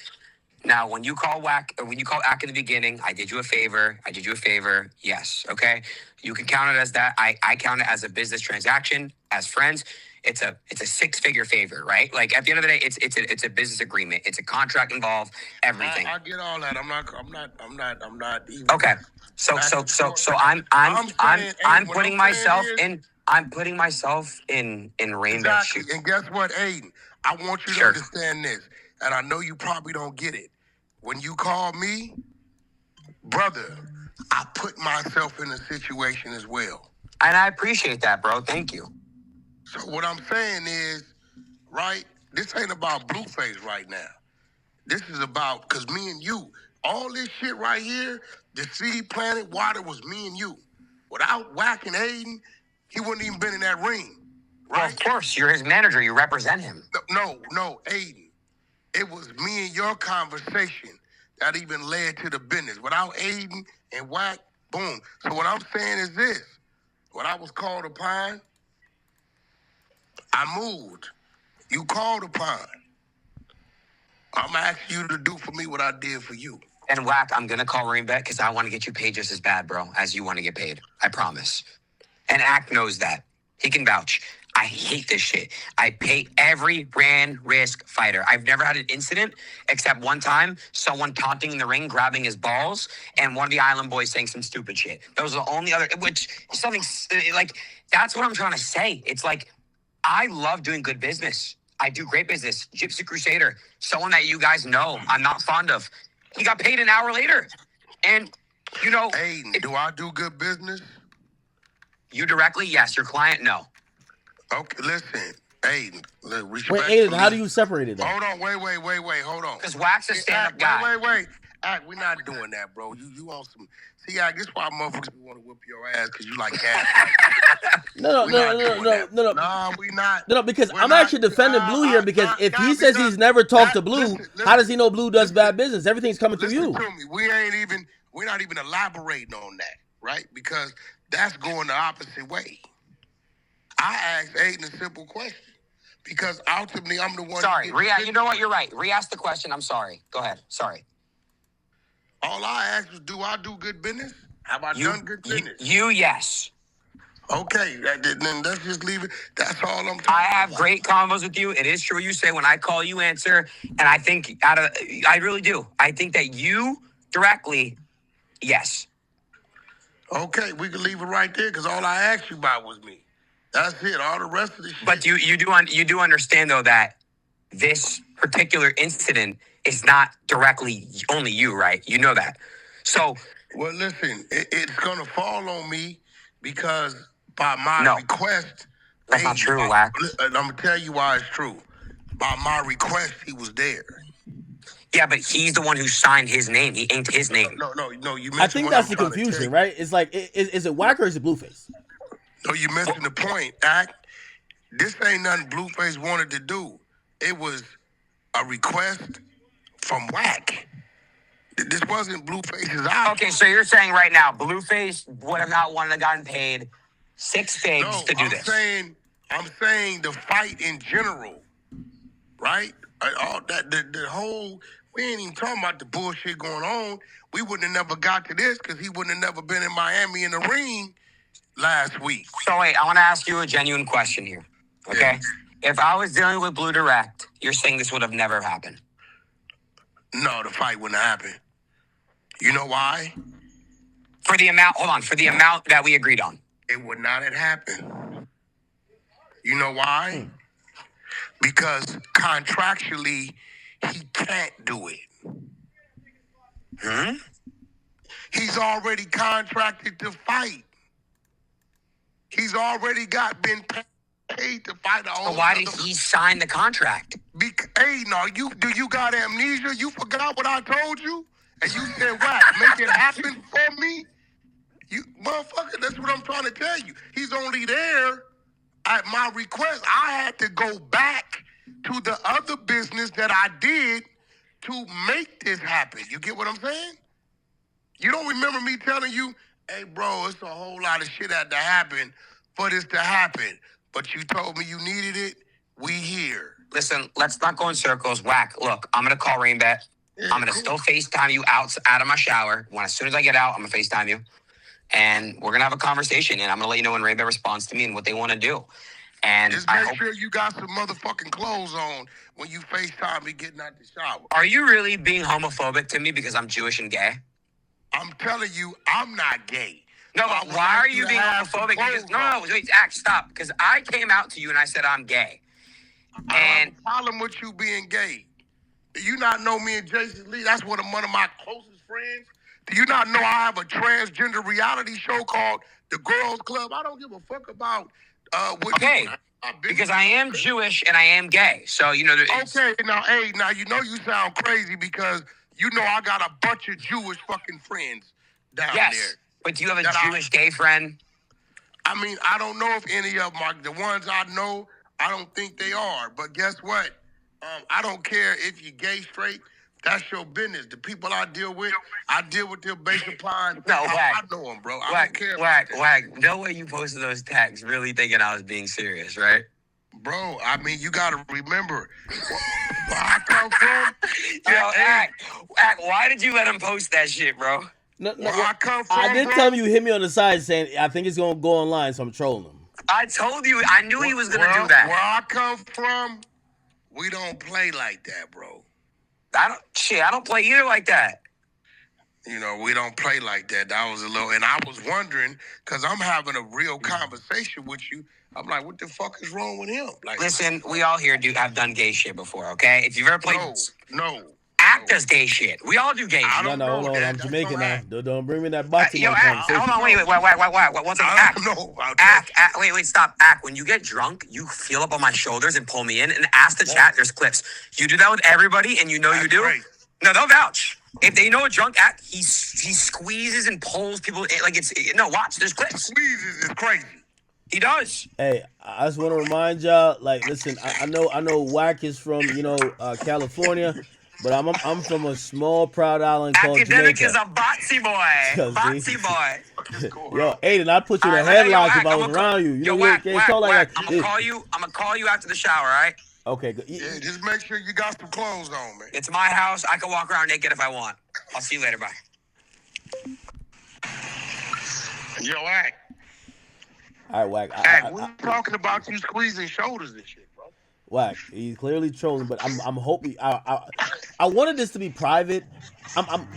Now, when you call Ak in the beginning, I did you a favor. Yes, okay. You can count it as that. I count it as a business transaction. As friends, it's a 6-figure favor, right? Like at the end of the day, it's a business agreement. It's a contract involved. Everything. I get all that. I'm not even. Okay. So I'm putting myself in. I'm putting myself in Rainbow shoes. And guess what, Aiden? I want you to understand this, and I know you probably don't get it. When you call me, brother, I put myself in a situation as well. And I appreciate that, bro. Thank you. So what I'm saying is, right, this ain't about Blueface right now. This is about, because me and you, all this shit right here, the seed planet water was me and you. Without whacking Aiden, he wouldn't even been in that ring. Right? Well, of course, you're his manager. You represent him. No, Aiden. It was me and your conversation that even led to the business. Without Aiden and Wack, boom. So what I'm saying is this. When I was called upon, I moved. You called upon. I'm asking you to do for me what I did for you. And Wack, I'm going to call Rainbet because I want to get you paid just as bad, bro, as you want to get paid. I promise. And Act knows that. He can vouch. I hate this shit. I pay every brand risk fighter. I've never had an incident except one time, someone taunting in the ring, grabbing his balls, and one of the Island Boys saying some stupid shit. Those are the only other, which something like, that's what I'm trying to say. It's like, I love doing good business. I do great business. Gypsy Crusader, someone that you guys know I'm not fond of. He got paid an hour later. And, you know. Aiden, do I do good business? You directly, yes. Your client, no. Okay, listen, Aiden. Wait, Aiden, how do you separate it though? Hold on, wait, hold on. Because Wack's a stand-up guy. Wait. Act, we're not doing that, bro. You on some... See, Act, this is why motherfuckers want to whip your ass, because you like gas. No, No, we not. No, because I'm actually defending Blue here, because if he says he's never talked to Blue, how does he know Blue does bad business? Everything's coming through you. Listen to me. We're not even elaborating on that, right? Because that's going the opposite way. I asked Aiden a simple question because ultimately I'm the one. Sorry, you know what? You're right. Re-ask the question. I'm sorry. Go ahead. Sorry. All I asked was, do I do good business? Have I done good business? Yes. Okay, then let's just leave it. That's all I'm talking I have about. great convos with you. It is true you say when I call you answer, and I think I really do. I think that you directly, yes. Okay, we can leave it right there because all I asked you about was me. That's it. All the rest of the shit. But you do understand though that this particular incident is not directly only you, right? You know that. So, well, listen, it's gonna fall on me because by my request, that's not true, Wack. I'm gonna tell you why it's true. By my request, he was there. Yeah, but he's the one who signed his name. He inked his name. No. You. I think that's the confusion, right? It's like, is it Wack or is it Blueface? No, you mentioned the point, Act. This ain't nothing Blueface wanted to do. It was a request from Wack. This wasn't Blueface's option. Okay, so you're saying right now, Blueface would have not wanted to gotten paid 6 figs to do this. I'm saying the fight in general, right? All that, the whole, we ain't even talking about the bullshit going on. We wouldn't have never got to this because he wouldn't have never been in Miami in the ring last week. So wait, I want to ask you a genuine question here, okay? Yeah. If I was dealing with Blue Direct, you're saying this would have never happened? No, the fight wouldn't happen. You know why? For the amount that we agreed on. It would not have happened. You know why? Because contractually, he can't do it. He's already contracted to fight. He's already been paid to fight. So why did he sign the contract? Aiden, do you got amnesia? You forgot what I told you? And you said, Wack, make it happen for me? You motherfucker, that's what I'm trying to tell you. He's only there at my request. I had to go back to the other business that I did to make this happen. You get what I'm saying? You don't remember me telling you, hey, bro, it's a whole lot of shit had to happen for this to happen. But you told me you needed it. We here. Listen, let's not go in circles. Wack, look, I'm going to call Rainbet. Yeah, I'm going to still FaceTime you out of my shower. As soon as I get out, I'm going to FaceTime you. And we're going to have a conversation. And I'm going to let you know when Rainbet responds to me and what they want to do. And just make sure you got some motherfucking clothes on when you FaceTime me getting out the shower. Are you really being homophobic to me because I'm Jewish and gay? I'm telling you, I'm not gay. No, but why are you being homophobic? Because, no, wait, stop. Because I came out to you and I said I'm gay. I have a problem with you being gay. Do you not know me and Jason Lee? That's one of my closest friends. Do you not know I have a transgender reality show called The Girls Club? I don't give a fuck about what. Okay, because I am Jewish and I am gay. So, you know. Okay, now you know you sound crazy because you know I got a bunch of Jewish fucking friends down there. Yes, but do you have a Jewish gay friend? I mean, I don't know if any of them are the ones I know. I don't think they are. But guess what? I don't care if you're gay, straight. That's your business. The people I deal with them based upon how I know them, bro. I don't care. Wack. No way you posted those tags really thinking I was being serious, right? Bro, I mean, you got to remember where I come from. Yo, Ak, why did you let him post that shit, bro? No, Where I come from, I did bro, tell him you hit me on the side saying I think it's gonna go online, so I'm trolling him. I told you, I knew he was gonna do that. Where I come from, we don't play like that, bro. I don't play either like that. You know, we don't play like that. That was a little, and I was wondering, because I'm having a real conversation with you. I'm like, what the fuck is wrong with him? Like, listen, we all here have done gay shit before, okay? If you've ever played... No. Ak does gay shit. We all do gay shit. No, hold on. I'm Jamaican now. Don't bring me that boxing conversation. Hold on, wait. One second. I don't know about that. Ak, wait, stop. Ak, when you get drunk, you feel up on my shoulders and pull me in and ask the chat, there's clips. You do that with everybody, and you know you do? Great. No, they'll vouch. If they know a drunk Ak, he squeezes and pulls people like it's... No, watch, there's clips. Squeezes is crazy. He does. Hey, I just want to remind y'all, like, listen, I know Wack is from, California, but I'm from a small, proud island called Akademiks Jamaica. is a botsy boy. Botsy boy. Yo, Aiden, I'd put you in a headlock if I was around you. You Wack, can't talk like I'm gonna call you after the shower, all right? Okay, good. Yeah, just make sure you got some clothes on, man. It's my house. I can walk around naked if I want. I'll see you later. Bye. Yo, Ak. All right, Wack. We're talking about you squeezing shoulders and shit, bro. Wack, he's clearly trolling, but I'm hoping. I wanted this to be private.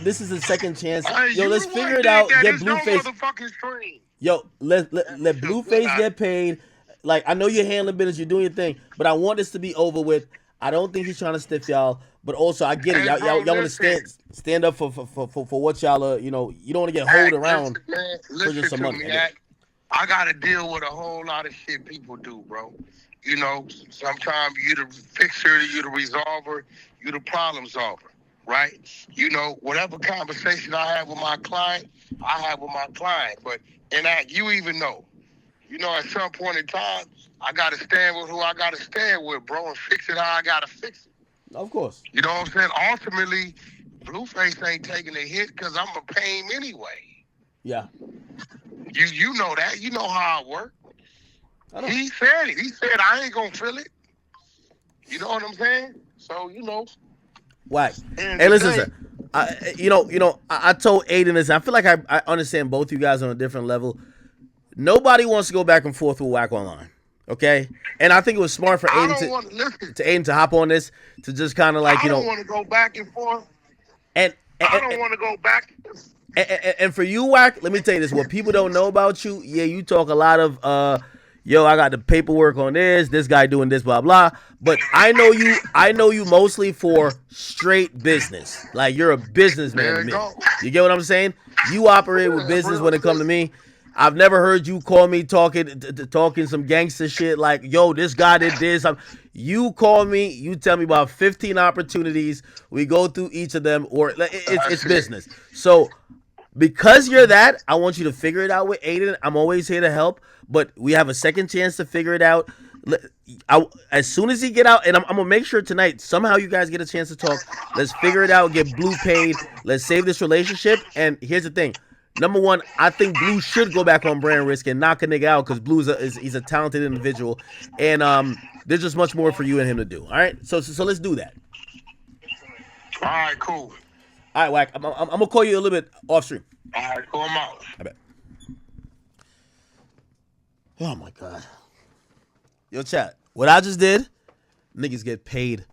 This is a second chance. Yo, let's figure it out. Get Blueface. Yo, let Blueface get paid. Like, I know you're handling business, you're doing your thing, but I want this to be over with. I don't think he's trying to stiff y'all, but also I get it. Y'all want to stand up for what y'all are. You don't want to get holed around for just some money. I gotta deal with a whole lot of shit people do, bro. Sometimes you the fixer, you the resolver, you the problem solver, right? Whatever conversation I have with my client, I have with my client. But you even know, at some point in time, I gotta stand with who I gotta stand with, bro, and fix it how I gotta fix it. Of course. You know what I'm saying? Ultimately, Blueface ain't taking a hit because I'm gonna pay him anyway. Yeah. You know that. You know how I work. He said it. He said I ain't gonna feel it. You know what I'm saying? So Wack. Hey, listen, sir. I told Aiden this. I feel like I understand both you guys on a different level. Nobody wants to go back and forth with Wack online. Okay? And I think it was smart for Aiden to hop on this to just kind of like, I don't want to go back and forth. I don't want to go back. And for you, Wack, let me tell you this. What people don't know about you, you talk a lot of, I got the paperwork on this guy doing this, blah, blah. But I know you mostly for straight business. Like, you're a businessman to me. You get what I'm saying? You operate with business when it comes to me. I've never heard you call me talking some gangster shit like, yo, this guy did this. You call me, you tell me about 15 opportunities. We go through each of them, or it's business. So because you're that, I want you to figure it out with Adin. I'm always here to help, but we have a second chance to figure it out. As soon as he get out, and I'm gonna make sure tonight somehow you guys get a chance to talk. Let's figure it out, get Blue paid. Let's save this relationship. And here's the thing. Number one, I think Blue should go back on brand risk and knock a nigga out because Blue he's a talented individual, and there's just much more for you and him to do. All right, so let's do that. All right, cool. All right, Wack. I'm gonna call you a little bit off stream. All right, cool. I'm out. I bet. Oh my god. Yo, chat. What I just did, niggas get paid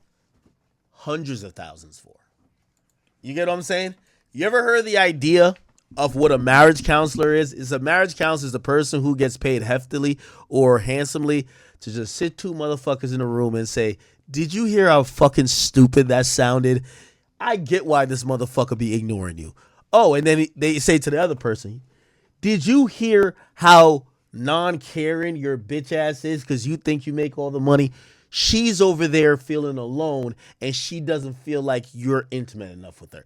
hundreds of thousands for. You get what I'm saying? You ever heard the idea of what a marriage counselor is? Is a marriage counselor is the person who gets paid heftily or handsomely to just sit two motherfuckers in a room and say, did you hear how fucking stupid that sounded? I get why this motherfucker be ignoring you. Oh, and then they say to the other person, did you hear how non-caring your bitch ass is because you think you make all the money? She's over there feeling alone and she doesn't feel like you're intimate enough with her.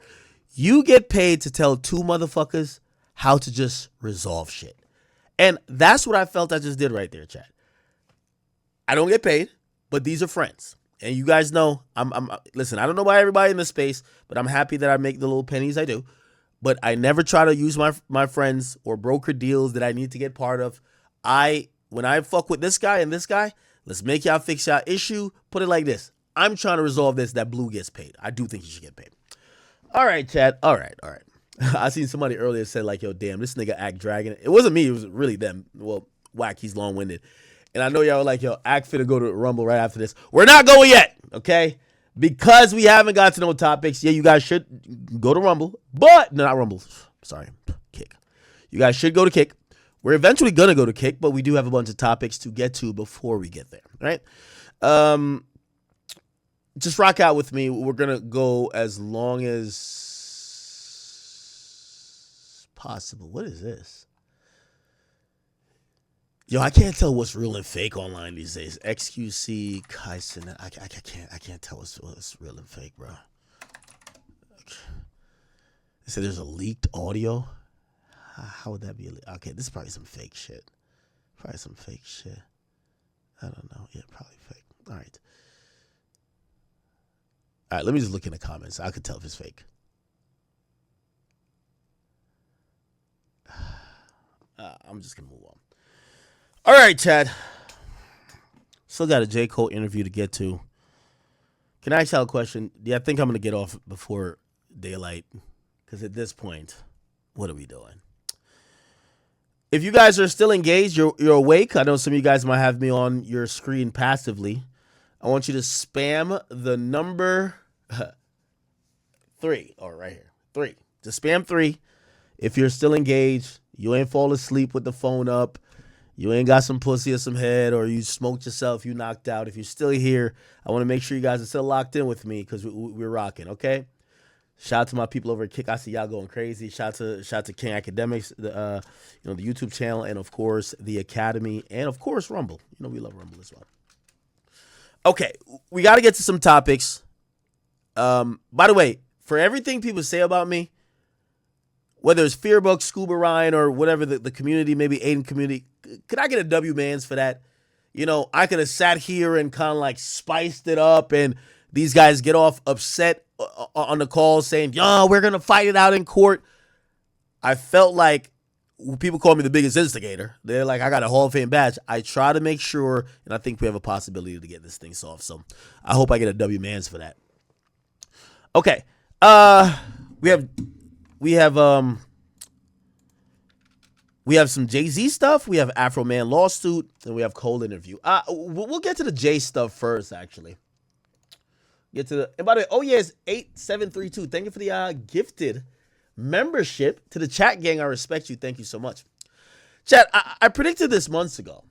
You get paid to tell two motherfuckers how to just resolve shit. And that's what I felt I just did right there, chat. I don't get paid, but these are friends. And you guys know, listen, I don't know about everybody in this space, but I'm happy that I make the little pennies I do. But I never try to use my friends or broker deals that I need to get part of. When I fuck with this guy and this guy, let's make y'all fix y'all issue. Put it like this. I'm trying to resolve this, that Blue gets paid. I do think he should get paid. All right, Chad. All right. I seen somebody earlier said like, yo, damn, this nigga Ak dragging it. It wasn't me. It was really them. Well, Wack, he's long-winded. And I know y'all were like, yo, Ak finna go to Rumble right after this. We're not going yet, okay? Because we haven't got to no topics. Yeah, you guys should go to Rumble. But, no, not Rumble. Sorry, Kick. You guys should go to Kick. We're eventually going to go to Kick, but we do have a bunch of topics to get to before we get there, right? Just rock out with me. We're going to go as long as possible. What is this? Yo, I can't tell what's real and fake online these days. XQC, Kaisen, I can't tell what's real and fake, bro. Okay. They said there's a leaked audio. How would that be? Okay, this is probably some fake shit. I don't know. Yeah, probably fake. All right, let me just look in the comments. I could tell if it's fake. I'm just going to move on. All right, Chad. Still got a J. Cole interview to get to. Can I ask y'all a question? Do you think I'm going to get off before daylight? Because at this point, what are we doing? If you guys are still engaged, you're awake. I know some of you guys might have me on your screen passively. I want you to spam the number 3. Or right here. 3. Just spam 3. If you're still engaged, you ain't fall asleep with the phone up. You ain't got some pussy or some head, or you smoked yourself, you knocked out. If you're still here, I want to make sure you guys are still locked in with me because we're rocking, okay? Shout out to my people over at Kick. I see y'all going crazy. Shout out to King Akademiks, the YouTube channel, and of course the Academy, and of course Rumble. You know we love Rumble as well. Okay, we got to get to some topics. By the way, for everything people say about me, whether it's Fearbook, Scuba Ryan, or whatever the community, maybe Adin community, could I get a W mans for that? You know, I could have sat here and kind of like spiced it up, and these guys get off upset on the call saying, yo, we're going to fight it out in court. I felt like people call me the biggest instigator. They're like, I got a Hall of Fame badge. I try to make sure, and I think we have a possibility to get this thing solved. So I hope I get a W mans for that. Okay. We have some Jay-Z stuff. We have Afro Man lawsuit, and we have Cole interview. We'll get to the Jay stuff first, actually. And by the way, oh yeah, it's 8732. Thank you for the gifted membership to the chat gang. I respect you. Thank you so much. Chat, I predicted this months ago.